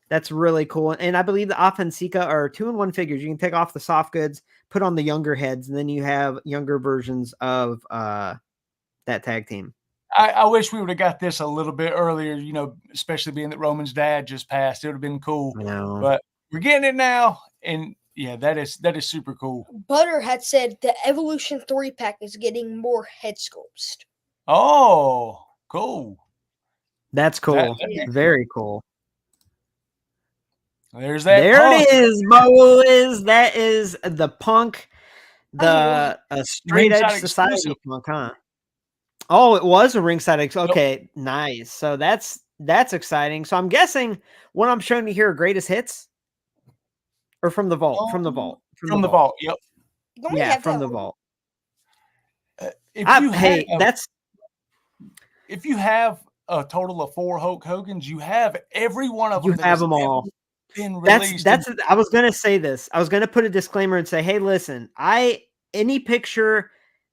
That's really cool. And I believe the Alpha and Sika are 2-in-1 figures. You can take off the soft goods, put on the younger heads, and then you have younger versions of that tag team. I wish we would have got this a little bit earlier, especially being that Roman's dad just passed. It would have been cool. I know. But we're getting it now. And yeah, that is super cool. Butter had said the Evolution 3-pack is getting more head sculpts. Oh, cool. That's cool. Very cool. There's that. There Punk. it is, boys. That is the Punk, the Straight Edge Society Punk, huh? Oh, it was a ringside. Okay, nice. So that's exciting. So I'm guessing what I'm showing you here are greatest hits, or from the vault, from the vault. Yep. Yeah, from the vault. If you have a total of 4 Hulk Hogans, you have every one of them. You have them all. Been released. I was gonna say this. I was gonna put a disclaimer and say, hey, listen, any picture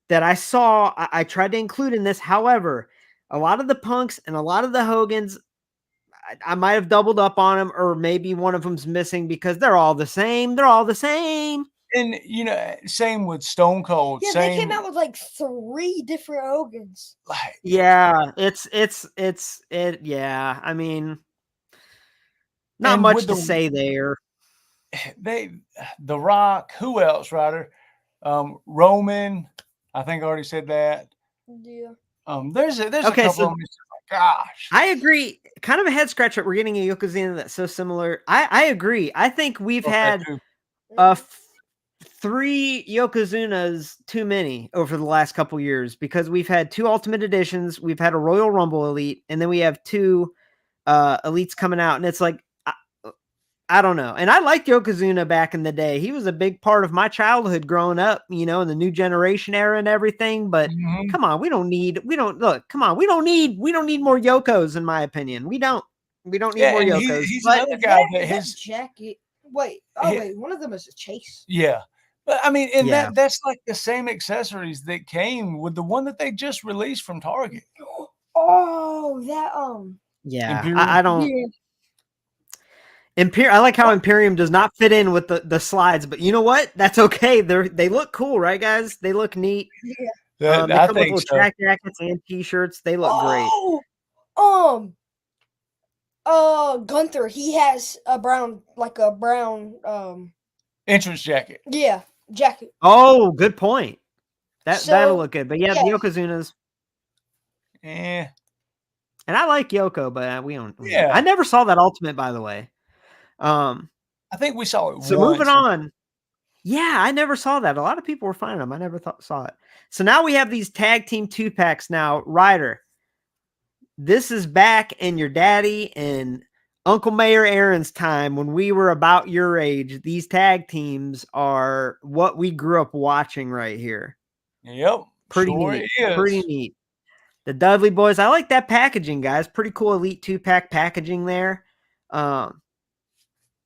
that I saw, I tried to include in this. However, a lot of the Punks and a lot of the Hogans, I might have doubled up on them, or maybe one of them's missing because they're all the same. They're all the same. And same with Stone Cold. Yeah, they came out with like 3 different Hogans. Yeah, yeah. I mean, not much to say there. The Rock, who else, Ryder? Roman, I think I already said that. Yeah. There's a couple of them. Gosh, I agree. Kind of a head scratcher. We're getting a Yokozuna that's so similar. I agree. I think we've had 3 Yokozunas too many over the last couple years because we've had 2 Ultimate Editions, we've had a Royal Rumble Elite, and then we have 2 Elites coming out, and it's like, I don't know. And I liked Yokozuna back in the day. He was a big part of my childhood growing up, in the new generation era and everything. But come on, we don't need more Yokos, in my opinion. We don't need more Yokos. He's another guy that his jacket. Wait, one of them is a Chase. Yeah. But I mean, and that's like the same accessories that came with the one that they just released from Target. Oh, that yeah. Imperium. I don't. I like how Imperium does not fit in with the slides, but you know what? That's okay. They look cool, right, guys? They look neat. Yeah, they come with little track jackets and t-shirts. They look great. Gunther, he has a brown entrance jacket. Yeah, jacket. Oh, good point. That'll look good. But yeah, the Yokozunas. Yeah. And I like Yoko, but we don't. Yeah. I never saw that Ultimate, by the way. I think we saw it. So moving on. Yeah, I never saw that. A lot of people were finding them. I never saw it. So now we have these tag team 2-packs now. Ryder, this is back in your daddy and Uncle Mayor Aaron's time when we were about your age. These tag teams are what we grew up watching right here. Yep. Pretty neat. Pretty neat. The Dudley Boys. I like that packaging, guys. Pretty cool Elite 2-pack packaging there.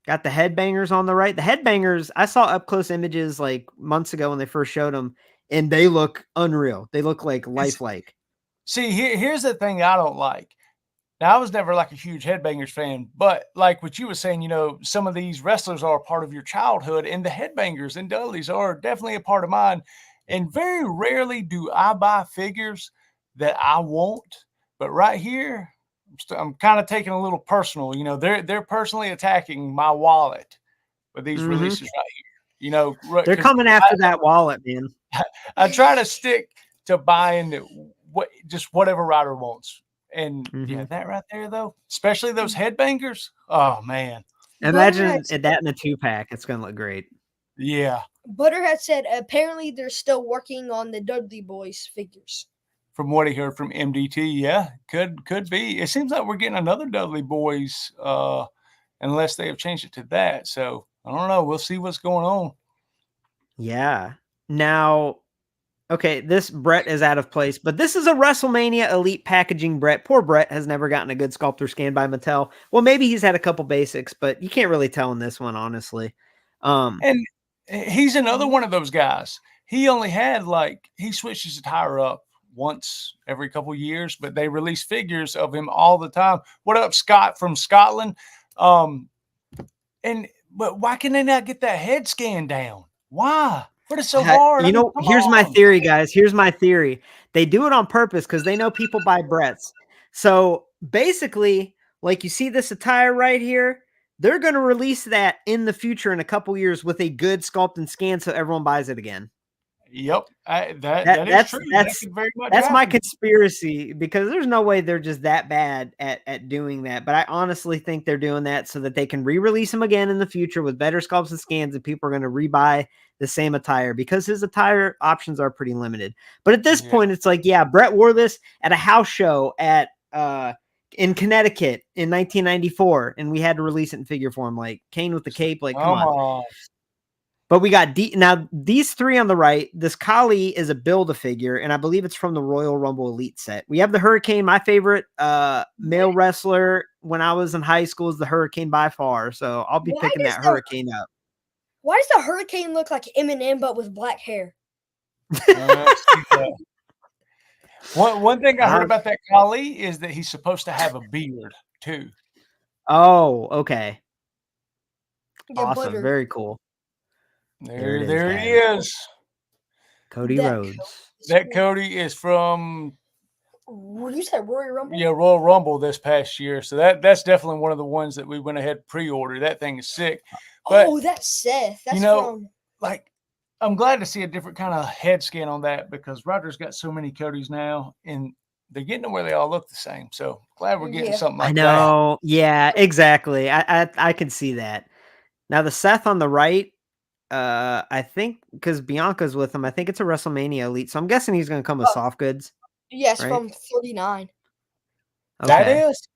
Got the headbangers on the right. The headbangers, I saw up-close images like months ago when they first showed them, and they look unreal. They look like lifelike. See, here's the thing I don't like. Now, I was never like a huge Headbangers fan, but like what you were saying, you know, some of these wrestlers are a part of your childhood, and the Headbangers and Dudleys are definitely a part of mine. And very rarely do I buy figures that I want. But right here, I'm kind of taking a little personal. You know, they're personally attacking my wallet with these releases right here. You know, they're coming after that wallet, man. I try to stick to buying just whatever Ryder wants. And yeah, that right there, though, especially those Headbangers. Oh, man. Imagine that in a 2-pack. It's going to look great. Yeah. Butterhead said apparently they're still working on the Dudley Boys figures. From what he heard from MDT, yeah, could be. It seems like we're getting another Dudley Boys, unless they have changed it to that. So I don't know. We'll see what's going on. Yeah. Now, okay, this Brett is out of place, but this is a WrestleMania Elite packaging Brett. Poor Brett has never gotten a good sculptor scan by Mattel. Well, maybe he's had a couple basics, but you can't really tell in this one, honestly. And he's another one of those guys. He only had he switched his attire up once every couple years, but they release figures of him all the time. What up, Scott from Scotland? But why can they not get that head scan down? Why? What is so hard? You know, here's my theory, guys. Here's my theory. They do it on purpose because they know people buy Bretts. So basically, like you see this attire right here, they're going to release that in the future in a couple years with a good sculpt and scan so everyone buys it again. Yep. That is true. That's my conspiracy, because there's no way they're just that bad at doing that. But I honestly think they're doing that so that they can re-release them again in the future with better sculpts and scans, and people are going to rebuy the same attire because his attire options are pretty limited. But at this point, it's like, yeah, Brett wore this at a house show in Connecticut in 1994, and we had to release it in figure form, like Kane with the cape. Like, come on. But we got now these three on the right. This Kali is a Build-A-Figure, and I believe it's from the Royal Rumble Elite set. We have the Hurricane. My favorite male wrestler when I was in high school is the Hurricane by far. So I'll be picking that Hurricane up. Why does the Hurricane look like Eminem but with black hair? One thing I heard about that Kali is that he's supposed to have a beard too. Oh, okay. Yeah, awesome. Very cool. There he is. Cody Rhodes. That Cody is from, what you said, Royal Rumble? Yeah, Royal Rumble this past year. So that's definitely one of the ones that we went ahead pre-order. That thing is sick. But, that's Seth. That's I'm glad to see a different kind of head scan on that, because Ryder's got so many Codys now, and they're getting to where they all look the same. So glad we're getting something like that. I know. Yeah, exactly. I can see that. Now the Seth on the right, I think because Bianca's with him, I think it's a WrestleMania Elite. So I'm guessing he's going to come with soft goods. Yes, right? From 39. Okay. That is.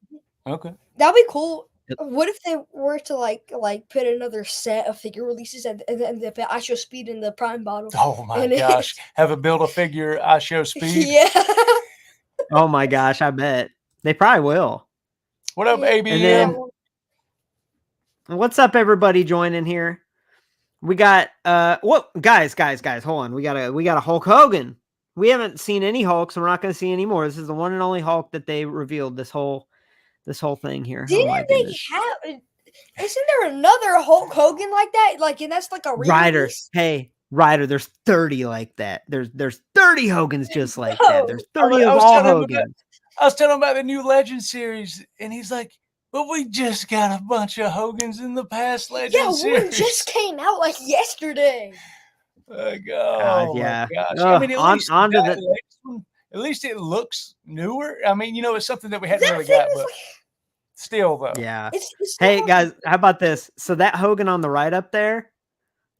Okay. That'd be cool. What if they were to like put another set of figure releases and the I Show Speed in the Prime bottle? Oh my gosh. Have a Build-A-Figure I Show Speed? Yeah. Oh my gosh, I bet. They probably will. What up, ABM? What's up, everybody joining here? We got guys, hold on. We got a Hulk Hogan. We haven't seen any Hulks, and we're not going to see any more. This is the one and only Hulk that they revealed this whole thing here. Didn't they have? Isn't there another Hulk Hogan like that? Like, and that's like a Ryder. Hey, Ryder, there's 30 like that. There's 30 Hogans just like that. There's 30 of all Hogans. I was telling him about the new Legend series, and he's like, "But we just got a bunch of Hogans in the past Legend series." One just came out like yesterday. Oh God, yeah. My gosh. I mean, at least it looks newer. I mean, it's something that we hadn't really got, but still, though. Yeah. Hey, guys, how about this? So that Hogan on the right up there,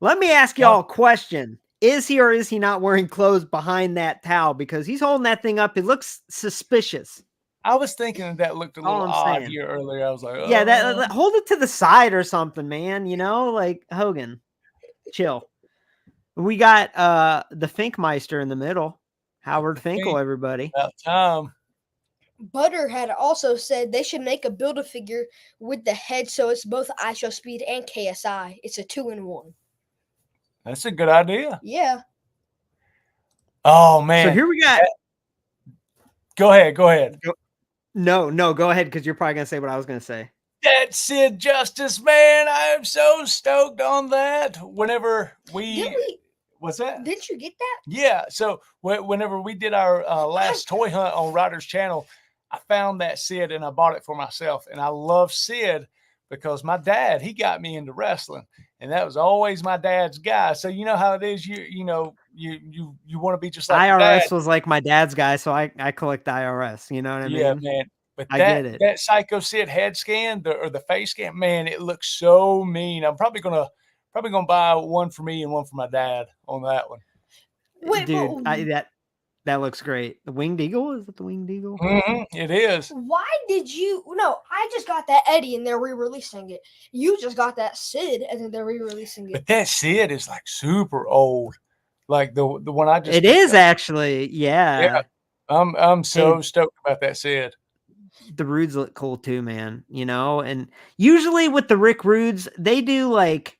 let me ask y'all a question. Is he or is he not wearing clothes behind that towel? Because he's holding that thing up. It looks suspicious. I was thinking that looked a little odd here earlier. I was like, yeah, that hold it to the side or something, man. Like Hogan. Chill. We got the Finkmeister in the middle. Howard Finkel, everybody. About time. Butter had also said they should make a Build-A-Figure with the head so it's both I Show Speed and KSI. It's a 2-in-1. That's a good idea. Yeah. Oh man. So here we got. Go ahead. Go ahead. No, go ahead, because you're probably gonna say what I was gonna say. That Sid Justice, man, I am so stoked on that. Whenever what's that? Didn't you get that? Yeah. So whenever we did our last toy hunt on Ryder's channel, I found that Sid and I bought it for myself. And I love Sid because my dad, he got me into wrestling, and that was always my dad's guy. So you know how it is. You want to be just like IRS was like my dad's guy, so I collect IRS. You know what I mean? Yeah, man. But I get it. That Psycho Sid head scan or the face scan, man, it looks so mean. I'm probably gonna buy one for me and one for my dad on that one. Wait, dude, that looks great. The Winged Eagle, is it the Winged Eagle? It is. Why did you? No, I just got that Eddie and they're re-releasing it. You just got that Sid and then they're re-releasing it. But that Sid is like super old. Like the one I just. It is actually, yeah. I'm so stoked about that Sid. The Rudes look cool too, man. You know, and usually with the Rick Rudes, they do like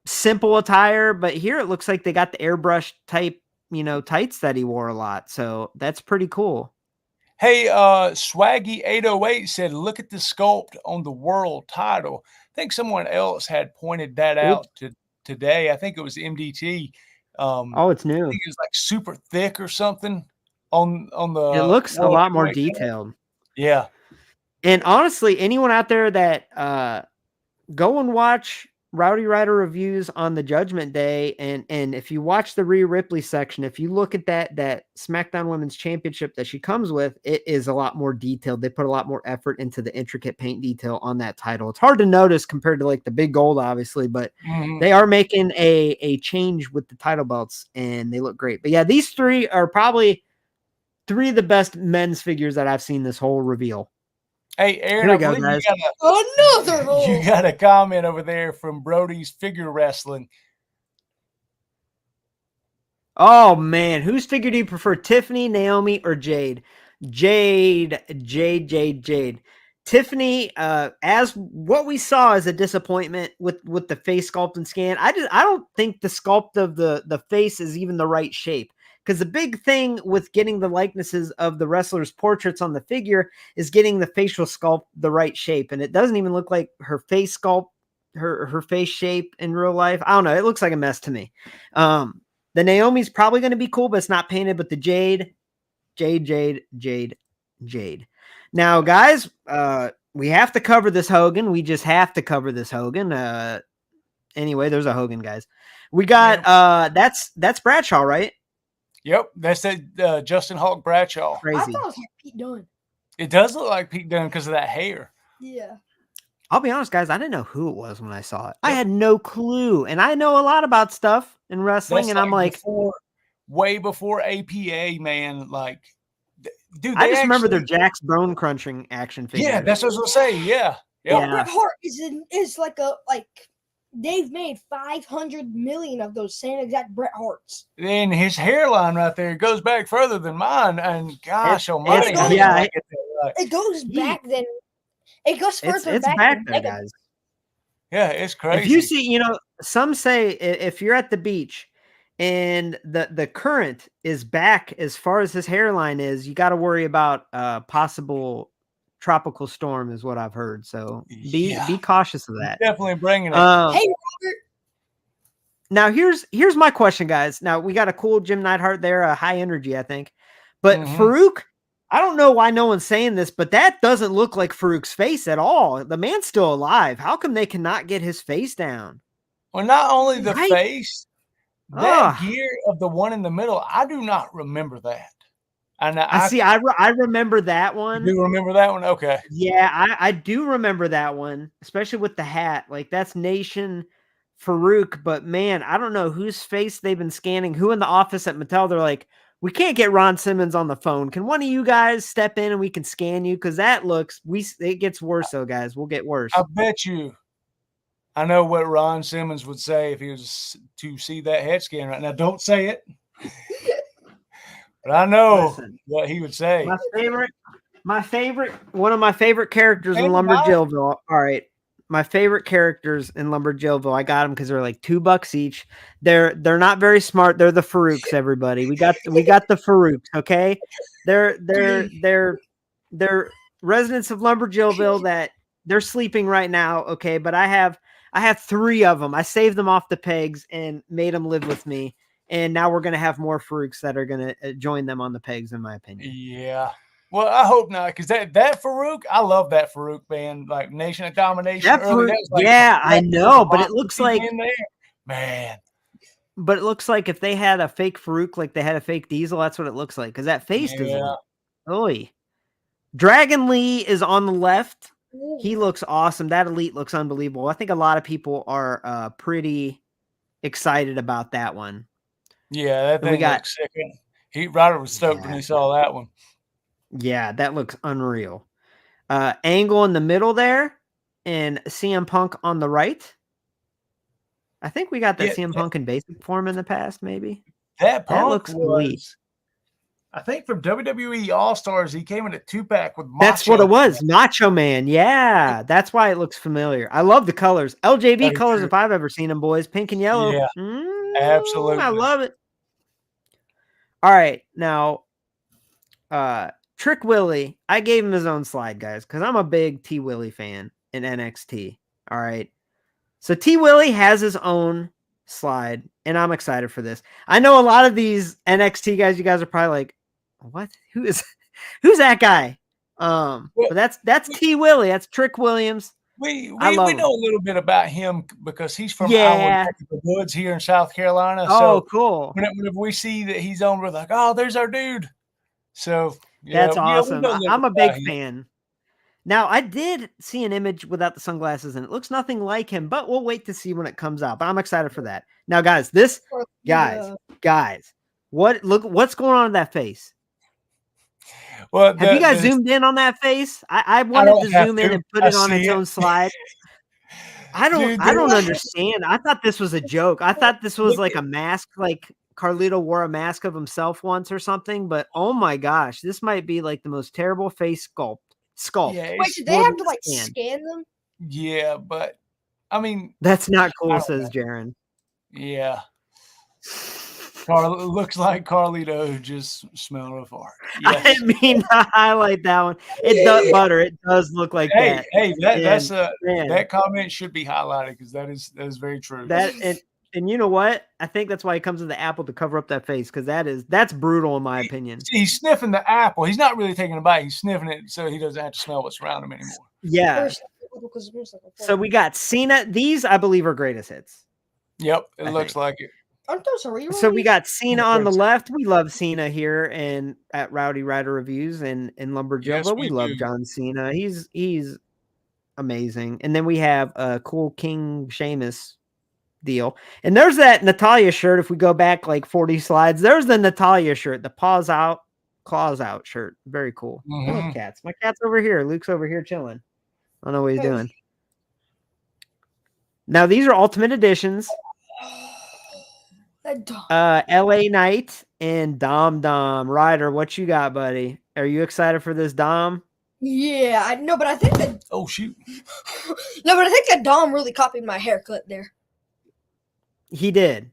simple attire, but here it looks like they got the airbrush type, tights that he wore a lot. So that's pretty cool. Hey, Swaggy808 said, look at the sculpt on the world title. I think someone else had pointed that out today. I think it was MDT. It's new. I think it was like super thick or something on the. It looks a lot more detailed. Yeah. And honestly, anyone out there that go and watch Rowdy Ryder Reviews on the Judgment Day, and if you watch the Rhea Ripley section, if you look at that SmackDown Women's Championship that she comes with, it is a lot more detailed. They put a lot more effort into the intricate paint detail on that title. It's hard to notice compared to like the big gold, obviously, but they are making a change with the title belts, and they look great. But yeah, these three are probably three of the best men's figures that I've seen this whole reveal. Hey, Aaron, Here we go, guys. You got a comment over there from Brody's Figure Wrestling. Oh, man. Whose figure do you prefer, Tiffany, Naomi, or Jade? Jade. Tiffany, as what we saw is a disappointment with the face sculpt and scan. I don't think the sculpt of the face is even the right shape. Because the big thing with getting the likenesses of the wrestlers' portraits on the figure is getting the facial sculpt the right shape. And it doesn't even look like her face sculpt, her face shape in real life. I don't know. It looks like a mess to me. The Naomi's probably going to be cool, but it's not painted. But the Jade. Now, guys, we have to cover this Hogan. We just have to cover this Hogan. Anyway, there's a Hogan, guys. We got, that's Bradshaw, right? Yep, that's that Justin Hawk Bradshaw. Crazy. I thought it was like Pete Dunne. It does look like Pete Dunne because of that hair. Yeah. I'll be honest, guys. I didn't know who it was when I saw it. I had no clue, and I know a lot about stuff in wrestling. That's and I'm like, way before APA, man. Like, dude, I just remember their Jack's bone crunching action figure. Yeah, that's what I was gonna say. Yeah. Bret Hart is like they've made 500 million of those same exact Bret Harts. And his hairline right there goes back further than mine. And gosh almighty. It goes back then. It goes further it's back there, guys. Yeah, it's crazy. If you see, some say if you're at the beach and the current is back as far as his hairline is, you got to worry about possible tropical storm is what I've heard. So be cautious of that. Definitely bringing it. Hey, Robert. Now here's my question, guys. Now we got a cool Jim Neidhart there, a high energy, I think. But Farouk, I don't know why no one's saying this, but that doesn't look like Farouk's face at all. The man's still alive. How come they cannot get his face down? Well, not only the face, that gear of the one in the middle, I do not remember that. And I remember that one. You remember that one? Okay. Yeah, I do remember that one, especially with the hat. Like, that's Nation Farouk. But, man, I don't know whose face they've been scanning. Who in the office at Mattel, they're like, we can't get Ron Simmons on the phone. Can one of you guys step in and we can scan you? Because that it gets worse, though, guys. We'll get worse. I bet you. I know what Ron Simmons would say if he was to see that head scan right now. Don't say it. But I know what he would say. One of my favorite characters in Lumberjillville. All right. my favorite characters in Lumberjillville. I got them because they're like $2 each. They're not very smart. They're the Farouks, everybody. We got the Farouks, okay? They're residents of Lumberjillville that they're sleeping right now, okay? But I have 3 of them. I saved them off the pegs and made them live with me. And now we're gonna have more Farouks that are gonna join them on the pegs, in my opinion. Yeah. Well, I hope not, because that Farouk, I love that Farouk band, like Nation of Domination. That early, Farouk, that was like, yeah, I know, but it looks like in there. Man. But it looks like if they had a fake Farouk, like they had a fake Diesel, that's what it looks like. Because that face doesn't look. Oy. Dragon Lee is on the left. He looks awesome. That Elite looks unbelievable. I think a lot of people are pretty excited about that one. Yeah, that thing looks sick. Ryder was stoked when he saw that one. Yeah, that looks unreal. Angle in the middle there, and CM Punk on the right. I think we got that CM Punk in basic form in the past, maybe. That looks elite. I think from WWE All-Stars, he came in a 2-pack with Macho. That's what it was. Macho Man. Yeah. That's why it looks familiar. I love the colors. LJB colors if I've ever seen them, boys. Pink and yellow. Yeah. Absolutely. I love it. All right. Now, Trick Willie, I gave him his own slide, guys, because I'm a big T. Willie fan in NXT. All right. So T. Willie has his own slide, and I'm excited for this. I know a lot of these NXT guys, you guys are probably like, what? Who's that guy? But that's T. Willie. That's Trick Williams. We know a little bit about him because he's from our neck of the woods here in South Carolina. Oh, cool. Whenever we see that he's on, we're like, oh, there's our dude. So that's awesome. I'm a big fan. Now, I did see an image without the sunglasses, and it looks nothing like him, but we'll wait to see when it comes out. But I'm excited for that. Now, guys, what's going on in that face? Well, have you guys zoomed in on that face? I wanted to zoom in and put it on its own slide. I don't understand. I thought this was a joke. I thought this was like a mask, like Carlito wore a mask of himself once or something. But oh my gosh, this might be like the most terrible face sculpt. Yeah, wait, did they have to like scan them? Yeah, but I mean, that's not cool, says Jaron. Yeah. It looks like Carlito just smelled a fart. Yes. I didn't mean to highlight that one. It does, Butter. It does look like that. Hey, that comment should be highlighted because that is very true. And you know what? I think that's why he comes to the apple to cover up that face because that's brutal in my opinion. He's sniffing the apple. He's not really taking a bite. He's sniffing it so he doesn't have to smell what's around him anymore. Yeah. So we got Cena. These I believe are greatest hits. Yep, it looks like it. So we got Cena on the left. We love Cena here and at Rowdy Ryder Reviews and in Lumberjillville. Yes, we love John Cena. He's amazing. And then we have a cool King Sheamus deal. And there's that Natalya shirt. If we go back like 40 slides, there's the Natalya shirt, the paws out, claws out shirt. Very cool. Mm-hmm. Cats. My cat's over here. Luke's over here chilling. I don't know what he's doing. Now these are Ultimate Editions. LA Knight and Dom Ryder. What you got, buddy? Are you excited for this Dom? Yeah, I know, but I think that. Oh shoot! No, but I think that Dom really copied my haircut there. He did.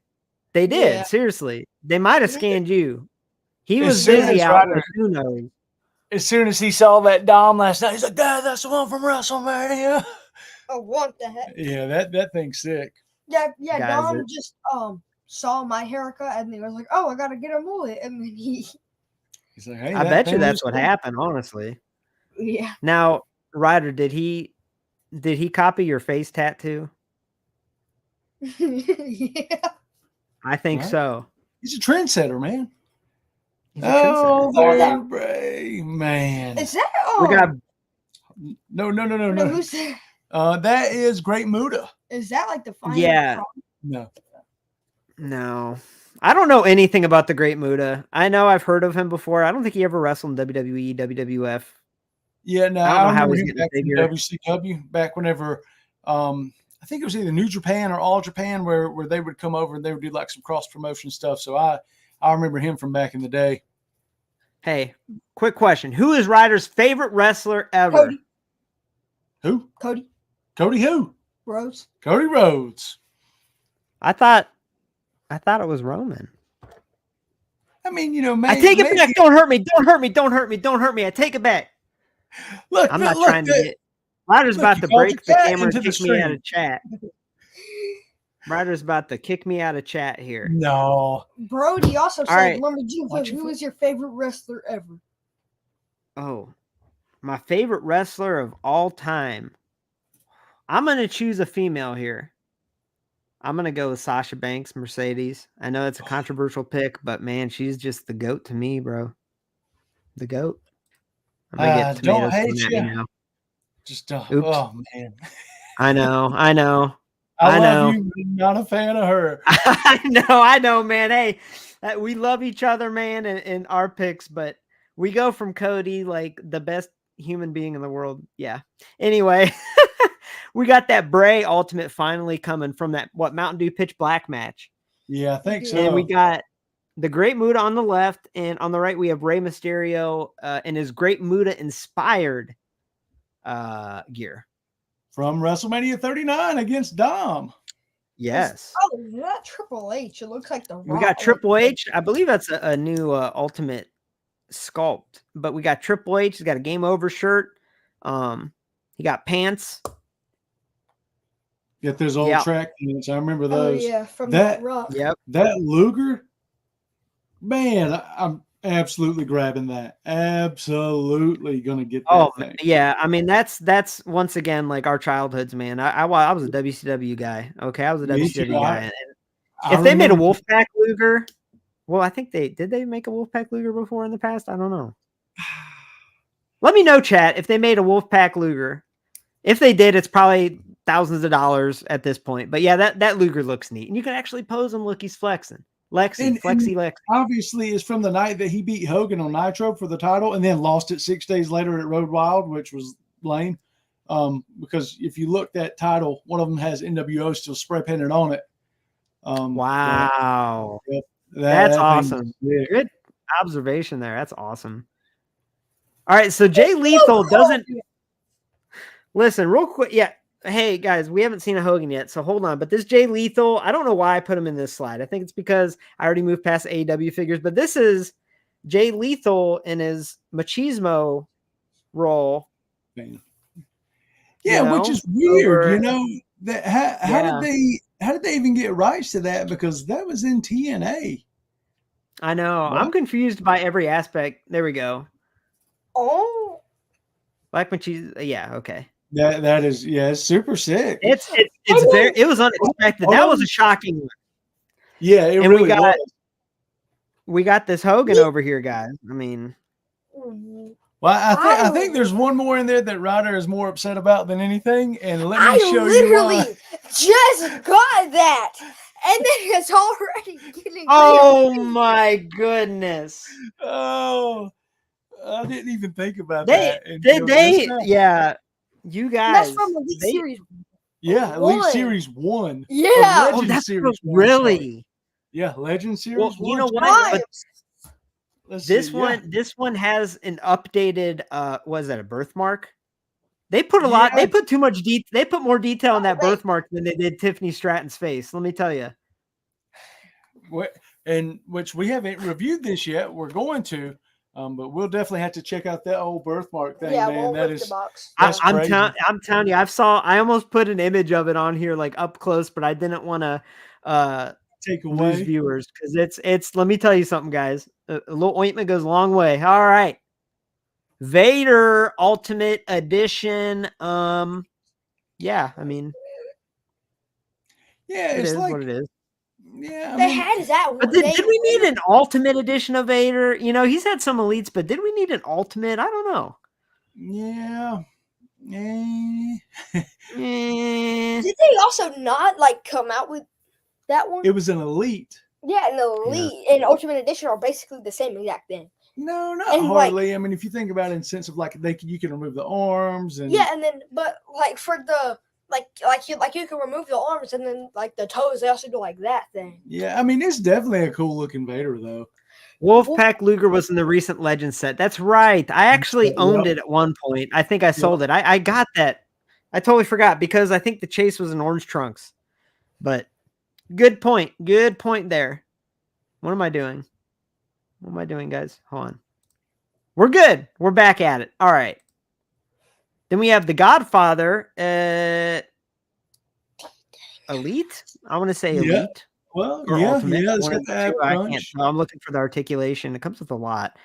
They did. Yeah. Seriously, they might have scanned you. He was busy out there. Who knows? As soon as he saw that Dom last night, he's like, "Dad, that's the one from WrestleMania." Oh, what the heck? Yeah, that thing's sick. Yeah. Guys, Dom just saw my haircut and he was like, "Oh, I gotta get a mullet," and then he's like, "Hey, I bet you that's what happened." Honestly. Yeah. Now, Ryder, did he copy your face tattoo? Yeah. I think so. He's a trendsetter, man. Oh, man. Is that we got no. Who's that? That is Great Muta. Is that like the final? Yeah. No. I don't know anything about the Great Muta. I know I've heard of him before. I don't think he ever wrestled in WWE, WWF. Yeah, no, I don't know how he's getting bigger. WCW back whenever I think it was either New Japan or All Japan where they would come over and they would do like some cross promotion stuff. So I remember him from back in the day. Hey, quick question. Who is Ryder's favorite wrestler ever? Cody. Who? Cody. Cody who? Rose. Cody Rhodes. I thought it was Roman. I mean, I take it back. Don't hurt me. Don't hurt me. Don't hurt me. Don't hurt me. I take it back. Look, I'm not trying to get. Ryder's about to break the camera and kick me out of chat. Ryder's about to kick me out of chat here. No. Brody also said, right. Lumberjane, who is your favorite wrestler ever? Oh, my favorite wrestler of all time. I'm going to choose a female here. I'm going to go with Sasha Banks, Mercedes. I know it's a controversial pick, but man, she's just the GOAT to me, bro. The GOAT. I'm going to get tomatoes don't hate from you. that now. Just, oops. Oh, man. I know. I love you, but not a fan of her. I know, man. Hey, we love each other, man, in our picks, but we go from Cody, like the best human being in the world. Yeah. Anyway, we got that Bray Ultimate finally coming from that Mountain Dew Pitch Black match. Yeah, I think so. And we got the Great Muta on the left, and on the right we have Rey Mysterio in his Great Muta inspired gear from WrestleMania 39 against Dom. Yes. Oh, not Triple H. It looks like the Rock. We got Triple H. I believe that's a new Ultimate sculpt, but we got Triple H. He's got a Game Over shirt. He got pants. Get those old track pants. I remember those. Oh, yeah, from that Rock. Yep. That Luger, man, I'm absolutely grabbing that. Absolutely gonna get that thing. Yeah. I mean, that's once again like our childhoods, man. I was a WCW guy. Okay, I was a WCW guy. If they made a Wolfpack Luger, well, I think did they make a Wolfpack Luger before in the past? I don't know. Let me know, chat, if they made a Wolfpack Luger. If they did, it's probably thousands of dollars at this point. But yeah, that Luger looks neat, and you can actually pose him. Look, he's flexing. Flexi. Obviously, it's from the night that he beat Hogan on Nitro for the title, and then lost it 6 days later at Road Wild, which was lame. Because if you look that title, one of them has NWO still spray painted on it. Wow, that's awesome. Good observation there. That's awesome. All right, so Jay Lethal doesn't listen real quick. Yeah. Hey guys, we haven't seen a Hogan yet, so hold on. But this Jay Lethal, I don't know why I put him in this slide. I think it's because I already moved past AEW figures, but this is Jay Lethal in his machismo role. Yeah, which is weird, That how did they even get rights to that? Because that was in TNA. I know. What? I'm confused by every aspect. There we go. Oh, Black machismo. Yeah. Okay. That is, it's super sick. It was unexpected. That was a shocking one. Yeah, it really was. We got this Hogan over here, guys. I mean, well, I think there's one more in there that Ryder is more upset about than anything, and let me show you why. I literally just got that, and then it's already getting. Oh my goodness! Oh, I didn't even think about that. Yeah. You guys, that's from Elite Series. Yeah, Elite Series 1. Yeah, Legend Series 1. Really? Yeah, Legend Series 1. You know what? This one has an updated. Was that a birthmark? They put a lot. They put too much detail. They put more detail on that birthmark than they did Tiffany Stratton's face. Let me tell you. And which we haven't reviewed this yet. We're going to. But we'll definitely have to check out that old birthmark thing, man. That's I'm telling you, I almost put an image of it on here, like up close, but I didn't want to take away lose viewers because it's. Let me tell you something, guys. A little ointment goes a long way. All right, Vader Ultimate Edition. Yeah, I mean, it's like what it is. Yeah, they had that one. But did we need an ultimate edition of Vader? He's had some elites, but did we need an ultimate? I don't know. Yeah. Did they also not come out with that one? It was an elite. Yeah, an elite and ultimate edition are basically the same exact thing. No, not hardly. I mean, if you think about it in the sense of you can remove the arms and and then for the you can remove the arms and then the toes, they also do that thing. Yeah, I mean, it's definitely a cool looking Vader though. Wolfpack Luger was in the recent Legends set. That's right. I actually owned it at one point. I think I sold it. I got that I totally forgot because I think the chase was in orange trunks. But good point. Good point there. What am I doing? What am I doing, guys? Hold on. We're good. We're back at it. All right. Then we have the Godfather. Elite? I want to say Elite. Well, Or yeah, Ultimate. yeah. It's One got of the the ab two. I can't crunch. tell. I'm looking for the articulation. It comes with a lot.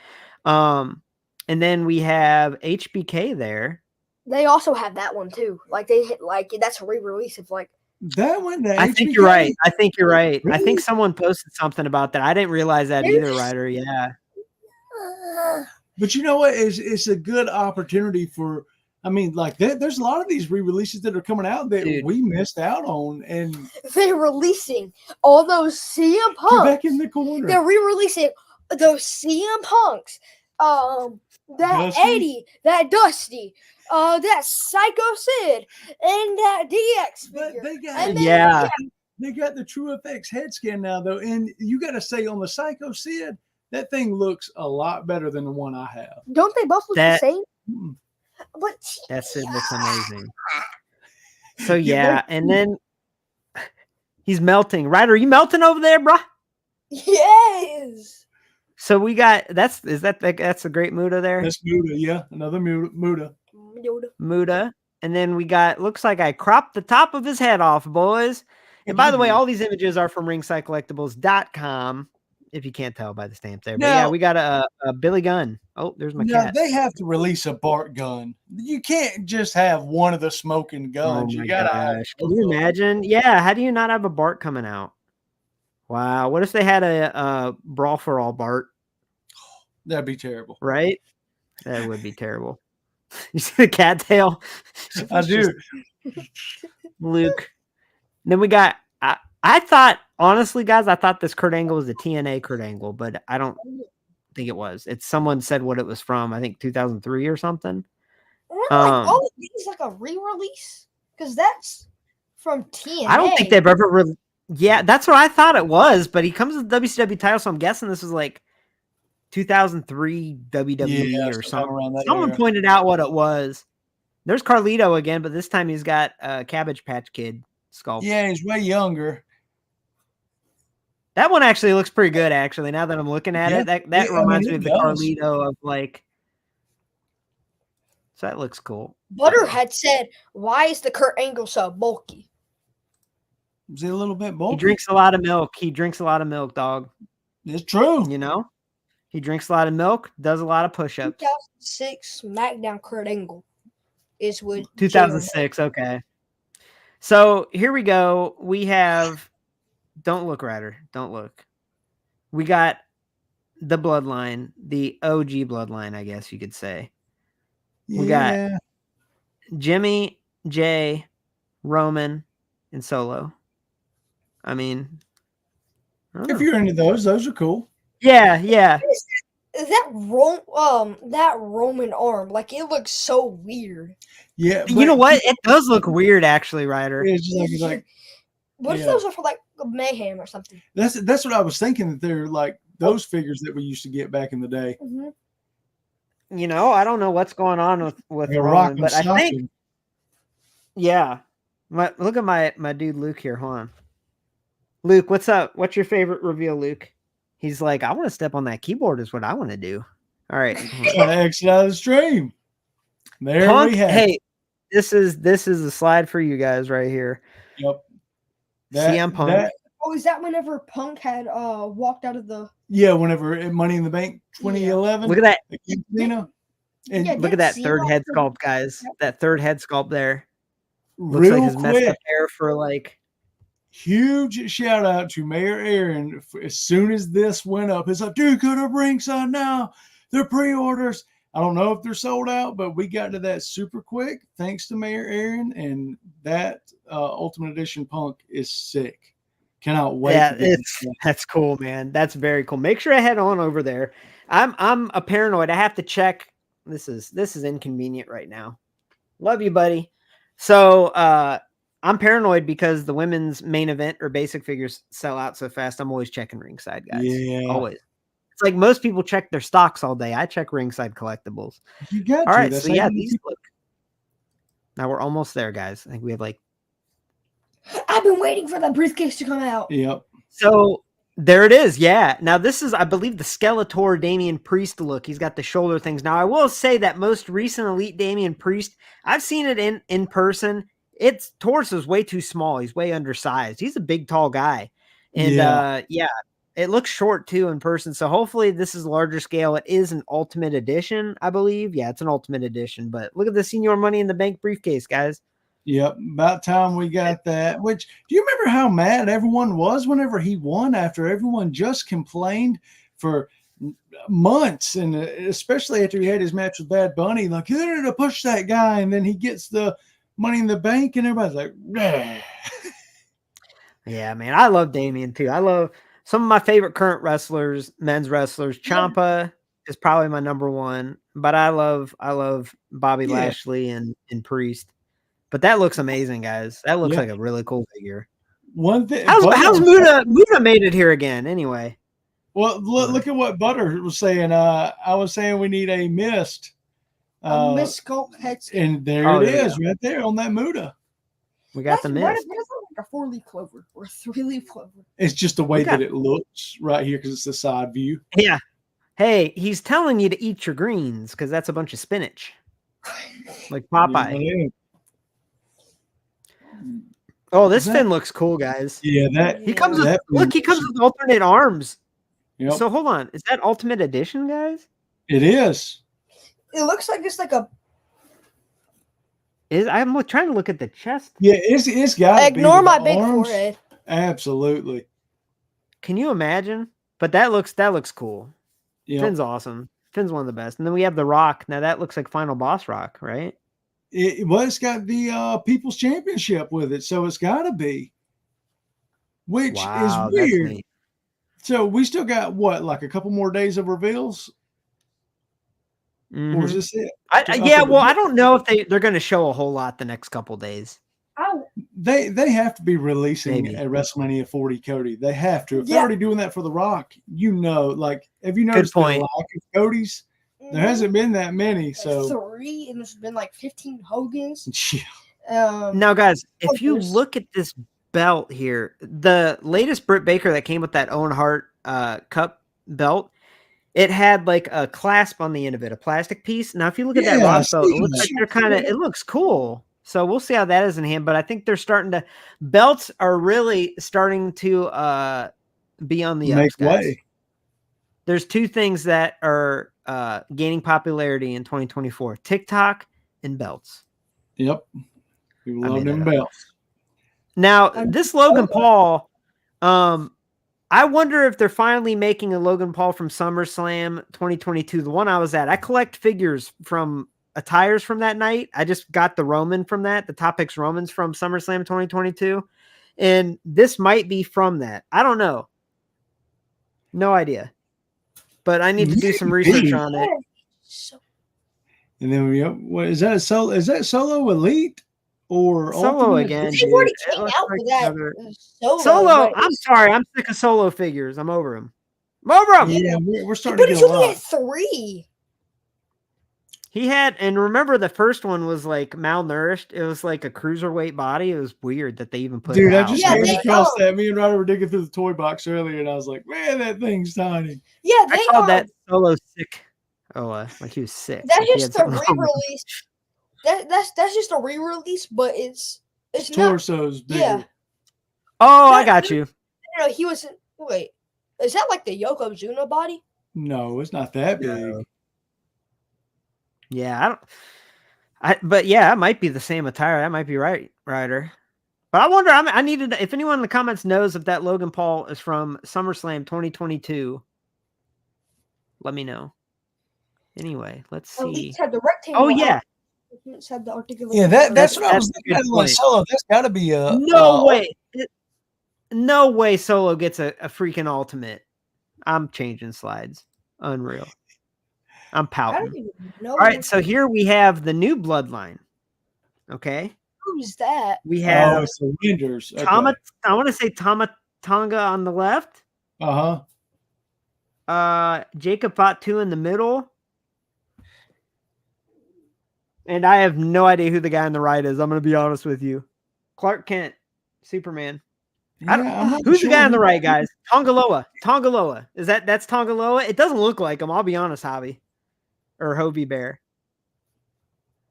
And then we have HBK there. They also have that one too. Like they hit like that's a re-release of like That one, the I think you're HBK? right. I think you're right. I Really? think someone posted something about that. I didn't realize that either, There's- Ryder. Yeah. But you know what? It's a good opportunity for. I mean, like there's a lot of these re-releases that are coming out that Dude. we missed out on, and they're releasing all those CM you're Punks. back in the corner. They're re-releasing those CM Punks. That Dusty? 80, that Dusty, that Psycho Sid, and that DX But figure. they got And then, Yeah. they got the True FX head scan now though, and you got to say on the Psycho Sid, that thing looks a lot better than the one I have. Don't they both look the That- same? Mm. But That Sid looks amazing. So Yeah, yeah, and then he's melting. Ryder, are you melting over there, bro? yes. So we got that's a great Muta there. That's Muta, yeah, another Muta. Muta. And then we got looks like I cropped the top of his head off, boys. And by the way, all these images are from ringsidecollectibles.com. If you can't tell by the stamp there. But yeah, Now- we got a Billy Gunn. Oh, there's my Now cat. they have to release a Bart gun. You can't just have one of the smoking Oh guns. my You gotta have gosh. both Can you of them. imagine? Yeah, how do you not have a Bart coming out? Wow. What if they had a Brawl for All Bart, That'd be terrible. right? That would be terrible. You see the cattail? I It's do. just Luke. Then we got I thought, honestly, guys, I thought this Kurt Angle was the TNA Kurt Angle, but I don't think it was. It's someone said what it was from, I think 2003 or something. Weren't like all of these like a re-release? Because that's from TNA. I don't think they've ever yeah, that's what I thought it was, but he comes with the WCW title, so I'm guessing this is like 2003 WWE Yeah, or sometime something. around that Someone era. pointed out what it was. There's Carlito again, but this time he's got a Cabbage Patch Kid sculpt. Yeah, he's way younger. That one actually looks pretty good, actually, now that I'm looking at Yeah, it. That I mean, reminds me it of the does. Carlito of like. So that looks cool. Butterhead said, "Why is the Kurt Angle so bulky?" Is he a little bit He bulky? drinks a lot of milk. He drinks a lot of milk, dog. It's true. You know? He drinks a lot of milk, does a lot of push-ups. 2006 SmackDown Kurt Angle is with 2006, okay. So here we go. We have, don't look, Ryder. Don't look. We got the Bloodline, the OG Bloodline, I guess you could say. We got Yeah. Jimmy, Jay, Roman, and Solo. I mean, I don't If know. you're into those are cool. Yeah. that Roman arm, like it looks so weird. Yeah. You know what? It does look weird, actually, Ryder. It's just like What if yeah. those are for like Mayhem or something? that's what I was thinking, that they're like those figures that we used to get back in the day. Mm-hmm. You know, I don't know what's going on with Like a Roman, rock and but I think, stocking. yeah. Look at my dude Luke here. Hold on. Luke, what's up? What's your favorite reveal, Luke? He's like, I want to step on that keyboard is what I want to do. All right. Trying to exit out of the stream. There Punk, we have hey, it. this is a slide for you guys right here. Yep. CM Punk. Oh, is that whenever Punk had walked out of the? Yeah, whenever at Money in the Bank 2011. Look at that. against Cena. And Yeah, Look at that Cena third head also- sculpt, guys. That third head sculpt there. Looks real like his messed quick, up hair for like. huge shout out to Mayor Aaron. As soon as this went up, it's like, dude, go to ringside now. They're pre-orders. I don't know if they're sold out, but we got to that super quick thanks to Mayor Aaron, and that Ultimate Edition Punk is sick. Cannot wait. Yeah, to get this that's cool, man. That's very cool. Make sure I head on over there. I'm a paranoid. I have to check. This is inconvenient right now. Love you, buddy. So I'm paranoid because the women's main event or basic figures sell out so fast. I'm always checking ringside, guys. Yeah. Always. It's like most people check their stocks all day. I check ringside collectibles. You got All to. right, That's so how yeah, you these look Now we're almost there, guys. I think we have like. I've been waiting for that briefcase to come out. Yep. So there it is. Yeah. Now this is, I believe, the Skeletor Damian Priest look. He's got the shoulder things. Now I will say that most recent Elite Damian Priest, I've seen it in person. Its torso is way too small. He's way undersized. He's a big, tall guy. And yeah, it looks short too in person. So hopefully this is larger scale. It is an Ultimate Edition, I believe. Yeah, it's an Ultimate Edition. But look at the Senior Money in the Bank briefcase, guys. Yep, about time we got that. Which, do you remember how mad everyone was whenever he won, after everyone just complained for months, and especially after he had his match with Bad Bunny, like, he wanted to push that guy, and then he gets the Money in the Bank, and everybody's like, "Bleh." Yeah, man, I love Damian too. I love some of my favorite current wrestlers, men's wrestlers. Ciampa is probably my number one, but I love Bobby Lashley and Priest. But that looks amazing, guys. That looks like a really cool figure. One thing, how's Muta? Muta made it here again, anyway. Well, look at what Butter was saying. I was saying we need a mist. Mist sculpt head sculpt. And there it is, right there on that Muta. We got the mist. What is it, like a 4-leaf clover or a 3-leaf clover? It's just the way that it looks right here because it's the side view. Yeah. Hey, he's telling you to eat your greens because that's a bunch of spinach, like Popeye. Yeah. Oh, this Finn looks cool, guys. Yeah, he comes with alternate arms. Yep. So hold on, is that Ultimate Edition, guys? It is. It looks like it's like a. I'm trying to look at the chest. Yeah, it's got. Ignore my big forehead. Absolutely. Can you imagine? But that looks cool. Yep. Finn's awesome. Finn's one of the best. And then we have the Rock. Now that looks like Final Boss Rock, right? It's got the People's Championship with it, so it's got to be. Which is weird. So we still got what, like a couple more days of reveals? Or is this it? I don't know if they're going to show a whole lot the next couple days. They have to be releasing a WrestleMania 40, Cody. They have to. If they're already doing that for The Rock, like, have you noticed the lack of Cody's? There hasn't been that many. So 3, and there's been like 15 Hogans. Yeah. Now, guys, if you look at this belt here, the latest Britt Baker that came with that Owen Hart Cup belt, it had like a clasp on the end of it, a plastic piece. Now, if you look at that Rock belt, it looks like it looks cool. So we'll see how that is in hand. But I think belts are really starting to be on the make way. There's two things that are gaining popularity in 2024: TikTok and belts. Yep. People love them belts. Now, this Logan Paul, I wonder if they're finally making a Logan Paul from SummerSlam 2022, the one I was at. I collect figures from attires from that night. I just got the Roman from that, the Top Picks Romans from SummerSlam 2022. And this might be from that. I don't know. No idea. But I need to do some research on it. And then what is that? Is that Solo Elite or Solo again? They already came out with that Solo. I'm sorry, I'm sick of Solo figures. I'm over them. Yeah, we're starting to get a lot. But he's only at 3. He had, and remember the first one was like malnourished. It was like a cruiserweight body. It was weird that they even put it out. I just came across that. Me and Ryder were digging through the toy box earlier, and I was like, man, that thing's tiny. Yeah, I called that Solo sick. Oh, like he was sick. That's just a re-release. That's just a re-release, but it's torso's bigger. Yeah. Oh, I got you. No, he was. Wait, is that like the Yokozuna body? No, it's not that big. Yeah, but yeah, it might be the same attire. That might be right, Ryder. But I wonder, I needed, if anyone in the comments knows if that Logan Paul is from SummerSlam 2022, let me know. Anyway, let's see. Elite had the rectangle. Oh, yeah. Had the yeah, that's what I was thinking of Solo. That's got to be a... No way. No way Solo gets a freaking ultimate. I'm changing slides. Unreal. I'm pouting. All right, so here we have the new Bloodline. Okay. Who's that? We have Rangers. Okay. I want to say Tonga on the left. Jacob Fatu in the middle. And I have no idea who the guy on the right is. I'm going to be honest with you. Clark Kent, Superman. Yeah, I'm not Who's sure the guy on who the right, that is. guys? Tongaloa. Tongaloa. That's Tongaloa? It doesn't look like him. I'll be honest, Hobby. Or Hobie Bear.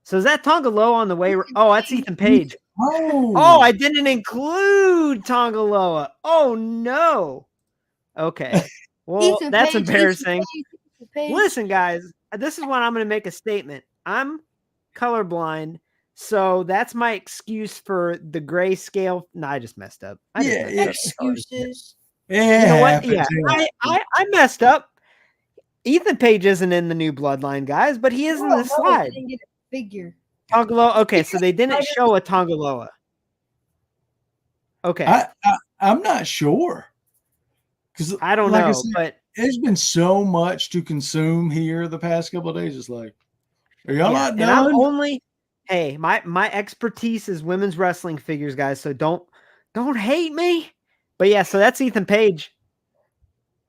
So is that Tongaloa on the way? Oh, that's Ethan Page. Oh, I didn't include Tongaloa. Oh, no. Okay. Well, Ethan that's Page, embarrassing. Ethan Page. Listen, guys, this is when I'm going to make a statement. I'm colorblind, so that's my excuse for the grayscale. No, I just messed up. Excuses. Yeah, You know what? Yeah, I messed up. Ethan Page isn't in the new Bloodline, guys, but he is in the slide. Didn't get a figure. Tongaloa. Okay, so they didn't show a Tongaloa. Okay, I'm not sure because I don't like know, I said, but there's been so much to consume here the past couple of days. It's like, are y'all not and I'm done? only. Hey, my expertise is women's wrestling figures, guys. So don't hate me. But yeah, so that's Ethan Page.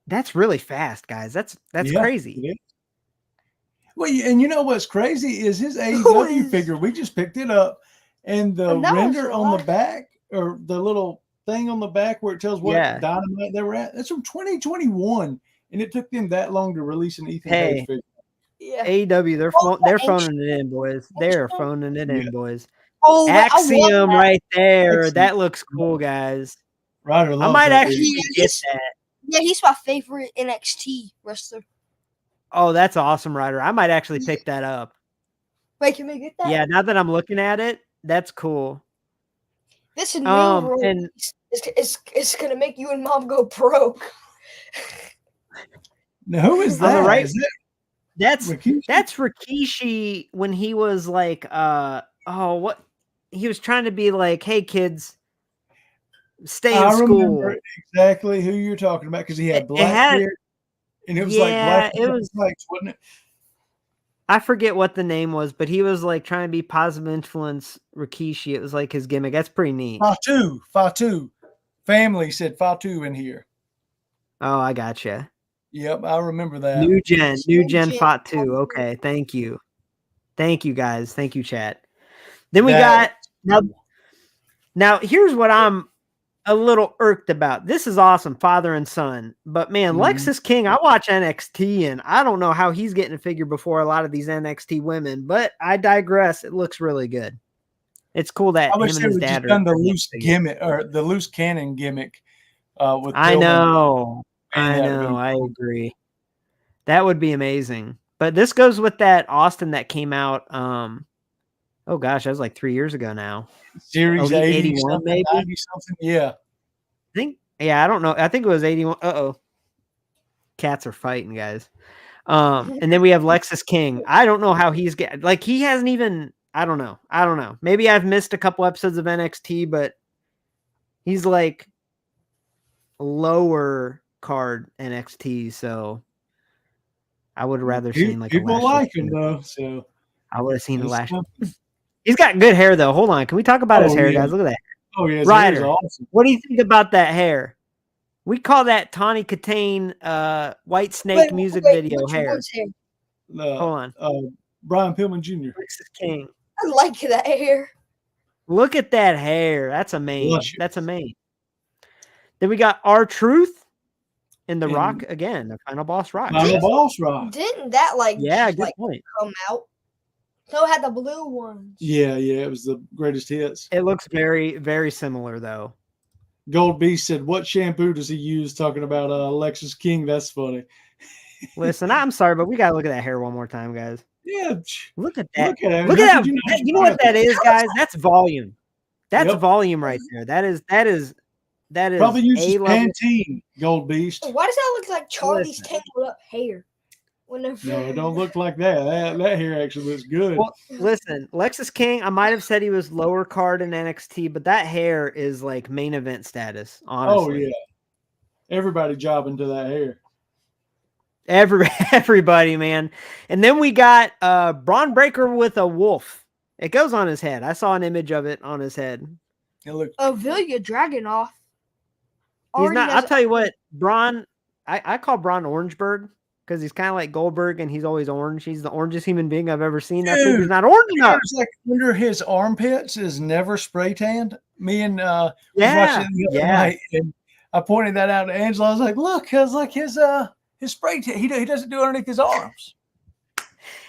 That's really fast, guys. That's crazy. Yeah. Well, and you know what's crazy is his AEW figure. We just picked it up, and the render on the back, or the little thing on the back where it tells what Dynamite they were at, that's from 2021, and it took them that long to release an Ethan Page figure. Yeah. AEW, they're phoning it in, boys. They're phoning it in, boys. Oh, Axiom right there. Axiom. That looks cool, guys. Ryder loves I might that actually get that. Yeah, he's my favorite NXT wrestler. Oh, that's awesome, Ryder. I might actually pick that up. Wait, can we get that? Yeah, now that I'm looking at it, that's cool. This new release is gonna make you and Mom go broke. Now, who is that? On the right, is it that's Rikishi? That's Rikishi when he was like, what? He was trying to be like, hey, kids, stay in school. I remember exactly who you're talking about because he had black hair. And it was like black lights, wasn't it? I forget what the name was, but he was like trying to be positive influence Rikishi. It was like his gimmick. That's pretty neat. Fatu. Family said Fatu in here. Oh, I gotcha. Yep, I remember that. New gen Fatu. Okay, thank you. Thank you, guys. Thank you, chat. Then we got now here's what I'm a little irked about. This is awesome, father and son. But man, Lexis King, I watch NXT and I don't know how he's getting a figure before a lot of these NXT women, but I digress. It looks really good. It's cool that him and his dad done the loose gimmick or the loose cannon gimmick with I know. I agree. That would be amazing. But this goes with that Austin that came out oh gosh, that was like 3 years ago now. Series 81, maybe 90 something. Yeah. I don't know. I think it was 81. Cats are fighting, guys. And then we have Lexis King. I don't know how he's getting like he hasn't even I don't know. Maybe I've missed a couple episodes of NXT, but he's like lower card NXT, so I would rather seen like people like him though, so I would have seen the last. He's got good hair though. Hold on, can we talk about his hair, guys? Look at that. Oh yeah, Ryder, awesome. What do you think about that hair? We call that Tawny Katane White Snake music video hair. Hold on. Brian Pillman Jr. Lexis King. I like that hair. Look at that hair. That's a main. That's a main. Then we got R-Truth and The Rock again, the Final Boss Rock. Boss Rock. Didn't that good point. come out? So it had the blue ones. Yeah, it was the greatest hits. It looks very, very similar though. Gold Beast said, "What shampoo does he use?" Talking about Lexis King. That's funny. Listen, I'm sorry, but we gotta look at that hair one more time, guys. Yeah, look at that. Look at that. You know what that is, guys? That's volume. That's volume right there. That is probably uses Pantene. Gold Beast. Why does that look like Charlie's tangled up hair? No, it don't look like that. That hair actually looks good. Well, listen, Lexis King, I might have said he was lower card in NXT, but that hair is like main event status, honestly. Oh, yeah. Everybody jobbing to that hair. Everybody, man. And then we got Braun Breaker with a wolf. It goes on his head. I saw an image of it on his head. It looked Vilya Dragunov. He's not. I'll tell you what, Braun. I call Braun Orangeburg because he's kind of like Goldberg and he's always orange. He's the orangest human being I've ever seen. That Dude, figure's not orange enough. It's like under his armpits is never spray tanned. Me and was Yeah, watching it the other night, and I pointed that out to Angela. I was like, look, I was like his spray tan, he doesn't do underneath his arms.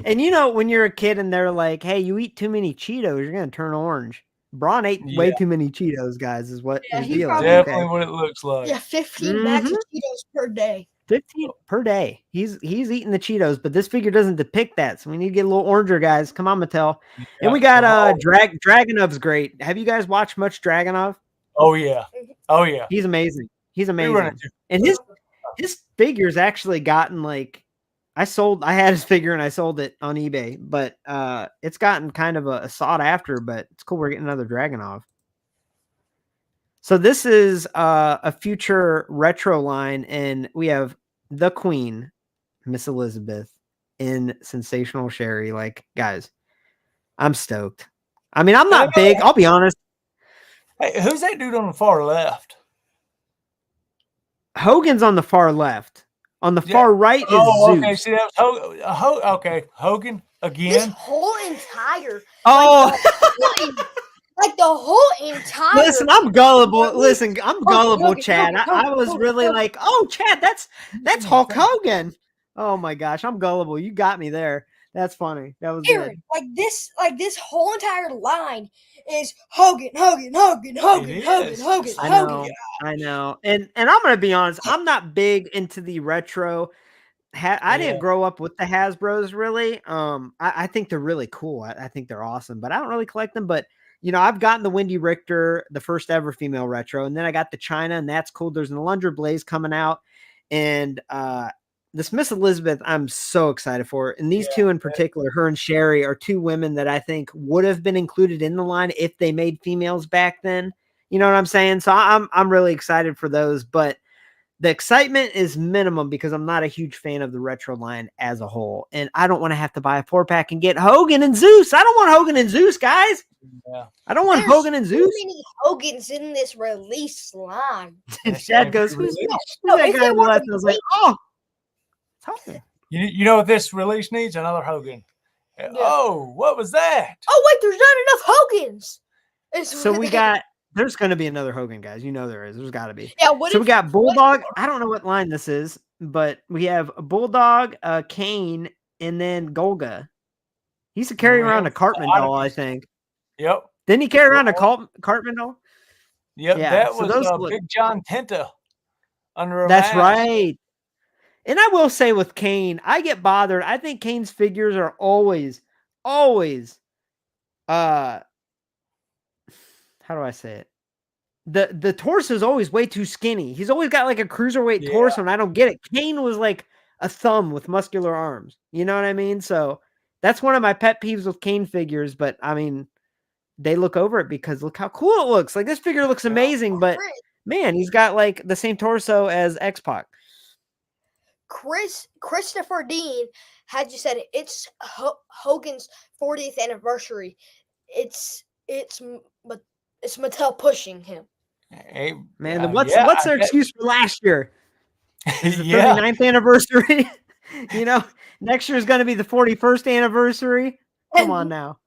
And you know, when you're a kid and they're like, hey, you eat too many Cheetos, you're gonna turn orange. Braun ate way too many Cheetos, guys, is what his deal is. Definitely what it looks like. Yeah, 15 bags of Cheetos per day. 15 per day. He's eating the Cheetos, but this figure doesn't depict that. So we need to get a little oranger, guys. Come on, Mattel. Yeah, and we got Dragunov's great. Have you guys watched much Dragunov? Oh yeah. Oh yeah. He's amazing. He's amazing. And his figure's actually gotten like I had his figure and I sold it on eBay, but it's gotten kind of a sought after, but it's cool we're getting another Dragunov. So this is a future retro line, and we have the Queen, Miss Elizabeth, in Sensational Sherry. Like, guys, I'm stoked. I mean, I'm not big. I'll be honest. Hey, who's that dude on the far left? Hogan's on the far left. On the far right is Zeus. Okay. See, that was okay. Hogan again. This whole entire like the whole entire. Listen, I'm gullible. Listen, I'm gullible, Chad. I was really like, oh, Chad, that's Hulk Hogan. Oh my gosh, I'm gullible. You got me there. That's funny. That was Aaron, good. Like this whole entire line is Hogan. I know. And I'm gonna be honest, I'm not big into the retro. I didn't grow up with the Hasbros really. I think they're really cool. I think they're awesome, but I don't really collect them. But you know, I've gotten the Wendy Richter, the first ever female retro, and then I got the China, and that's cool. There's an Alundra Blaze coming out, and this Miss Elizabeth, I'm so excited for. And these two in particular, her and Sherry, are two women that I think would have been included in the line if they made females back then. You know what I'm saying? So I'm really excited for those, but the excitement is minimum because I'm not a huge fan of the retro line as a whole. And I don't want to have to buy a 4-pack and get Hogan and Zeus. I don't want Hogan and Zeus, guys. Yeah. I don't want Hogan and Zeus. Too many Hogans in this release line. And Chad goes, who's that guy on the left? I was like, oh, it's Hogan. You know what this release needs? Another Hogan. Yeah. Oh, what was that? Oh, wait, there's not enough Hogans. So we got... There's going to be another Hogan, guys. You know there is. There's got to be. Yeah. So we got Bulldog. I don't know what line this is, but we have Bulldog, Kane, and then Golga. He used to carry around a Cartman doll, I think. Yep. Didn't he carry around a Cartman doll? Yep. Yeah, that was Big John Tenta under a That's mask. right. And I will say with Kane, I get bothered. I think Kane's figures are always, how do I say it? The torso is always way too skinny. He's always got like a cruiserweight torso, and I don't get it. Kane was like a thumb with muscular arms. You know what I mean? So that's one of my pet peeves with Kane figures. But I mean, they look over it because look how cool it looks. Like this figure looks amazing, but man, he's got like the same torso as X-Pac. Christopher Dean had just said it. It's Hogan's 40th anniversary. It's Mattel pushing him. Hey, man, what's their excuse for last year? It's the 39th anniversary. You know, next year is going to be the 41st anniversary. Come on now.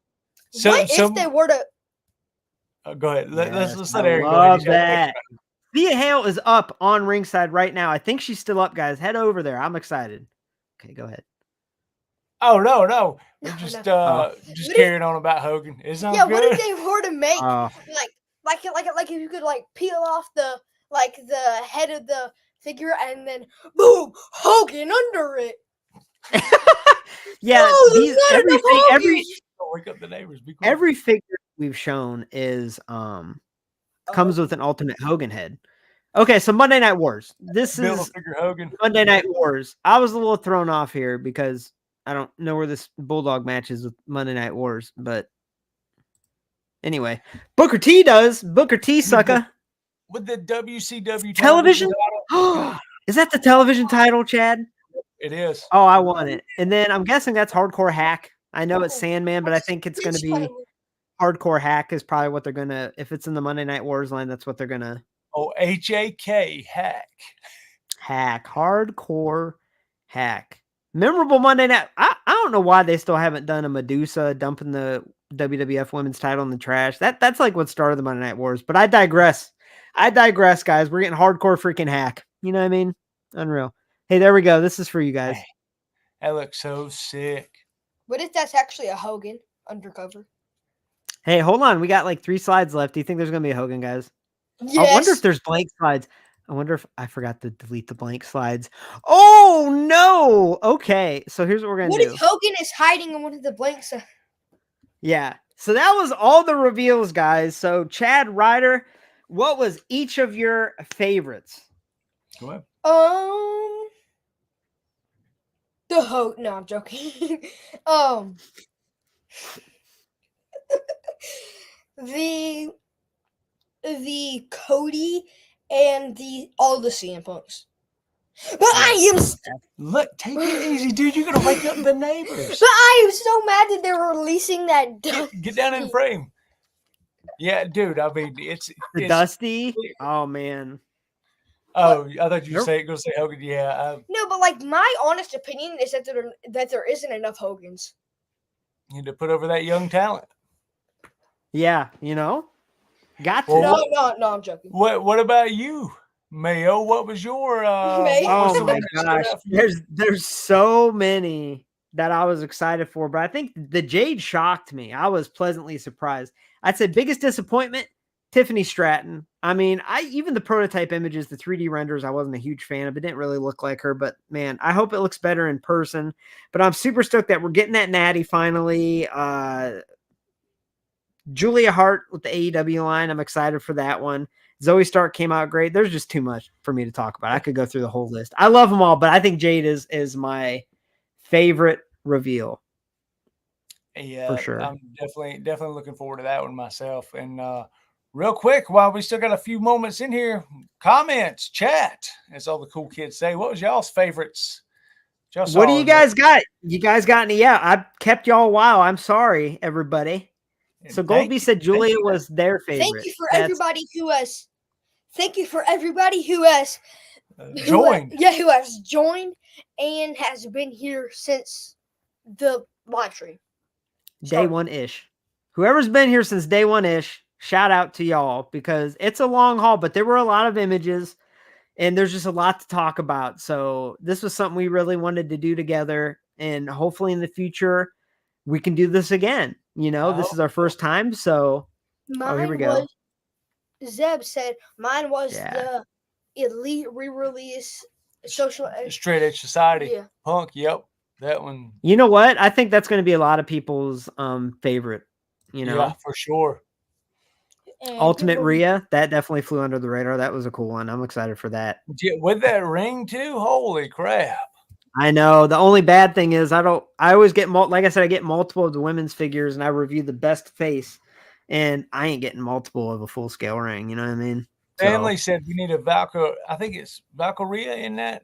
So if they were to go ahead? Let's let Eric go. Love that. Thea Hail is up on ringside right now. I think she's still up, guys. Head over there. I'm excited. Okay, go ahead. Oh no, we're just carrying on about Hogan. It's not good. What if they were to make like if you could like peel off the head of the figure and then boom, Hogan under it. Yeah, wake up the neighbors. Every figure we've shown is comes with an alternate Hogan head. Okay, so Monday Night Wars. This is Hogan. Monday Night Wars. I was a little thrown off here because I don't know where this Bulldog match is with Monday Night Wars, but anyway, Booker T does. Booker T, sucker. With the WCW television? Is that the television title, Chad? It is. Oh, I want it. And then I'm guessing that's Hardcore Hack. I know it's Sandman, but I think it's going to be Hardcore Hack is probably what they're going to, if it's in the Monday Night Wars line, that's what they're going to. Oh, HAK, Hack. Hack. Hardcore Hack. Memorable Monday night. I don't know why they still haven't done a Medusa dumping the WWF Women's title in the trash. That's like what started the Monday Night Wars. But I digress. Guys. We're getting hardcore freaking hack. You know what I mean? Unreal. Hey, there we go. This is for you guys. Hey, that looks so sick. What if that's actually a Hogan undercover? Hey, hold on. We got like 3 slides left. Do you think there's gonna be a Hogan, guys? Yes. I wonder if there's blank slides. I wonder if I forgot to delete the blank slides. Oh no! Okay, so here's what we're gonna do. What if Hogan is hiding in one of the blanks? Yeah. So that was all the reveals, guys. So Chad, Ryder, what was each of your favorites? Go ahead. The Hogan. No, I'm joking. The Cody and all the CM Punks. But I am look, take it easy, dude. You're gonna wake up the neighbors. But I am so mad that they're releasing that. Get down in frame. Yeah, dude. I mean, it's Dusty. Oh man. Oh, I thought you were gonna say Hogan. Yeah. No, but like my honest opinion is that there isn't enough Hogans. You need to put over that young talent. Yeah, you know. Got to. Well, no, I'm joking. What about you, Mayo? What was your Mayo? Oh my gosh. There's so many that I was excited for, but I think the Jade shocked me. I was pleasantly surprised. I'd say biggest disappointment, Tiffany Stratton. I mean, even the prototype images, the 3D renders, I wasn't a huge fan of. It didn't really look like her, but man, I hope it looks better in person. But I'm super stoked that we're getting that Natty finally. Julia Hart with the AEW line. I'm excited for that one. Zoe Stark came out great. There's just too much for me to talk about. I could go through the whole list. I love them all, but I think Jade is my favorite reveal. Yeah, for sure. I'm definitely looking forward to that one myself. And real quick, while we still got a few moments in here, comments, chat, as all the cool kids say. What was y'all's favorites? What do you guys got? You guys got any? Yeah, I kept y'all a while. I'm sorry, everybody. So Goldby said Julia was their favorite. Thank you for everybody who has. Thank you for everybody who has joined. Who has joined and has been here since the live stream. Day one-ish. Whoever's been here since day one-ish, shout out to y'all because it's a long haul, but there were a lot of images and there's just a lot to talk about. So this was something we really wanted to do together, and hopefully in the future we can do this again. You know, this is our first time. So here we go. Zeb said mine was the Elite re-release social Straight Edge Society. Yeah. Punk. Yep. That one. You know what? I think that's going to be a lot of people's favorite. You know, yeah, for sure. And Ultimate Rhea, that definitely flew under the radar. That was a cool one. I'm excited for that. With that ring too. Holy crap. I know. The only bad thing is I always get like I said, I get multiple of the women's figures and I review the best face, and I ain't getting multiple of a full scale ring. You know what I mean? Stanley said we need a Valkyria. I think it's Valkyria in that.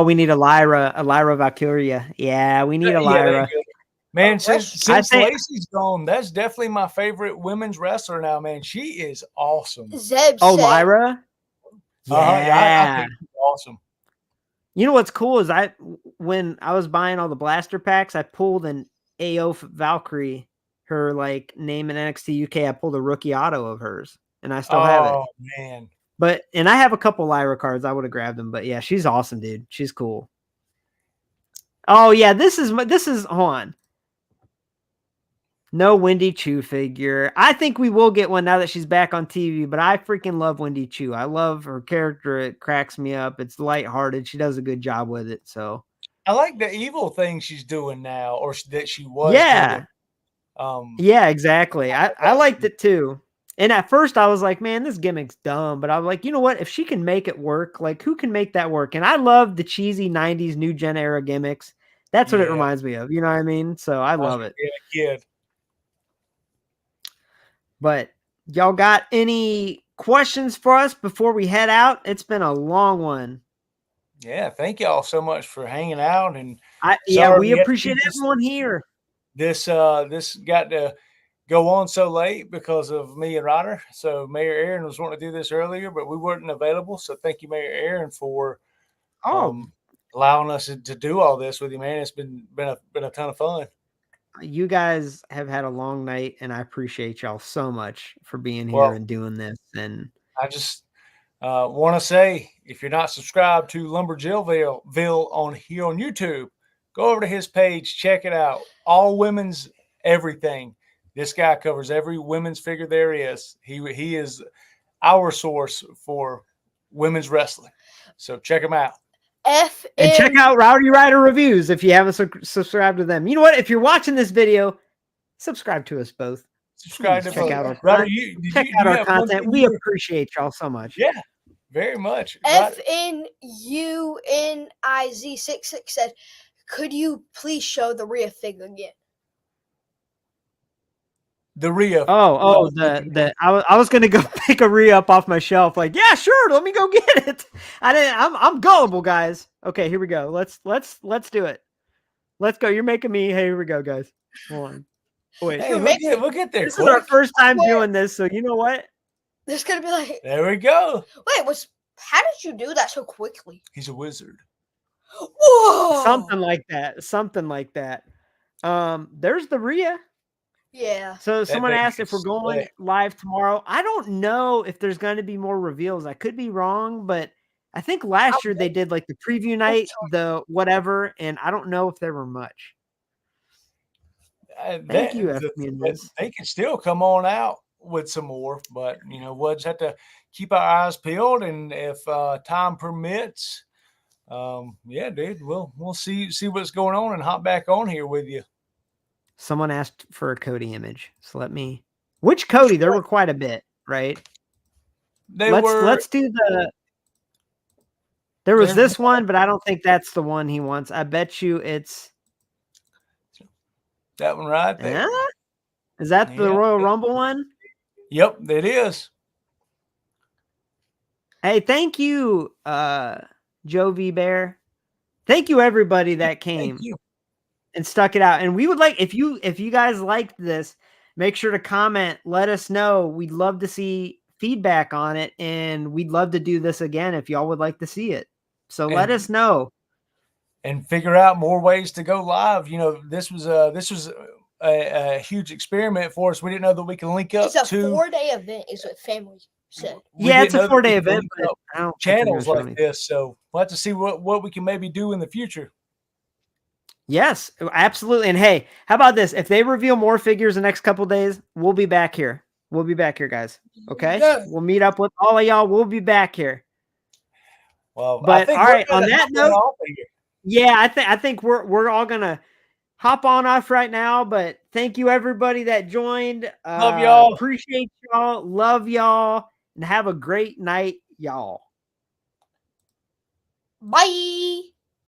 We need a Lyra Valkyria. Yeah, we need a Lyra. Man, since Lacey's gone, that's definitely my favorite women's wrestler now, man. She is awesome. Zeb said, Lyra? Yeah. I think she's awesome. You know what's cool is when I was buying all the blaster packs, I pulled an AO Valkyrie, her like name in NXT UK. I pulled a rookie auto of hers, and I still have it. Oh man! And I have a couple Lyra cards. I would have grabbed them, but yeah, she's awesome, dude. She's cool. Oh yeah, this is hold on. No Wendy Chu figure. I think we will get one now that she's back on TV, but I freaking love Wendy Chu. I love her character. It cracks me up. It's lighthearted. She does a good job with it. So I like the evil thing she's doing now, or that she was doing. Yeah, exactly. I liked it too. And at first I was like, man, this gimmick's dumb. But I was like, you know what? If she can make it work, like who can make that work? And I love the cheesy 90s new gen era gimmicks. That's what it reminds me of. You know what I mean? So I love it. Yeah, kid. But y'all got any questions for us before we head out? It's been a long one. Yeah, thank y'all so much for hanging out. And we appreciate everyone here. This got to go on so late because of me and Ryder. So Mayor Aaron was wanting to do this earlier, but we weren't available. So thank you, Mayor Aaron, for allowing us to do all this with you, man. It's been a ton of fun. You guys have had a long night, and I appreciate y'all so much for being here Well, and doing this. And I just want to say, if you're not subscribed to Lumberjillville on YouTube, go over to his page, check it out. All women's everything. This guy covers every women's figure there is. He is our source for women's wrestling. So check him out. And check out Rowdy Ryder Reviews if you haven't subscribed to them. You know what? If you're watching this video, subscribe to us both. Subscribe to check out our content. Check out our content. We appreciate y'all so much. Yeah, very much. FNUNIZ66 said, "Could you please show the Rhea figure again?" The Rhea. I was gonna go pick a Rhea up off my shelf. Like, yeah, sure, let me go get it. I'm gullible, guys. Okay, here we go. Let's do it. Let's go. You're making me. Hey, here we go, guys. Hold on. Wait, hey, we'll get there. This is our first time doing this, so you know what? There's gonna be like, there we go. Wait, how did you do that so quickly? He's a wizard. Whoa! Something like that. There's the Rhea. Yeah. So someone asked if we're going live tomorrow. I don't know if there's going to be more reveals. I could be wrong, but I think last year they did like the preview night, the whatever, and I don't know if there were much. Thank you, they can still come on out with some more, but we'll just have to keep our eyes peeled, and if time permits, yeah, dude, we'll see what's going on and hop back on here with you. Someone asked for a Cody image, so which Cody? There were quite a bit, right? Let's do the. There was this one, but I don't think that's the one he wants. I bet you it's that one right there. Yeah? Is that the Royal Rumble one? Yep, it is. Hey, thank you, Joe V. Bear. Thank you, everybody that came and stuck it out. And we would like, if you guys liked this, make sure to comment. Let us know. We'd love to see feedback on it, and we'd love to do this again if y'all would like to see it. So let us know. And figure out more ways to go live. This was a huge experiment for us. We didn't know that we can link up. It's a 4-day event, is what family said. Yeah, it's a 4-day event, but I don't channels like this. So we'll have to see what we can maybe do in the future. Yes, absolutely. And hey, how about this? If they reveal more figures the next couple of days, we'll be back here. We'll be back here, guys. Okay, we'll meet up with all of y'all. We'll be back here. Well, but all right. On that note. Yeah, I think we're all gonna hop on off right now. But thank you everybody that joined. Love y'all. Appreciate y'all. Love y'all. And have a great night, y'all. Bye.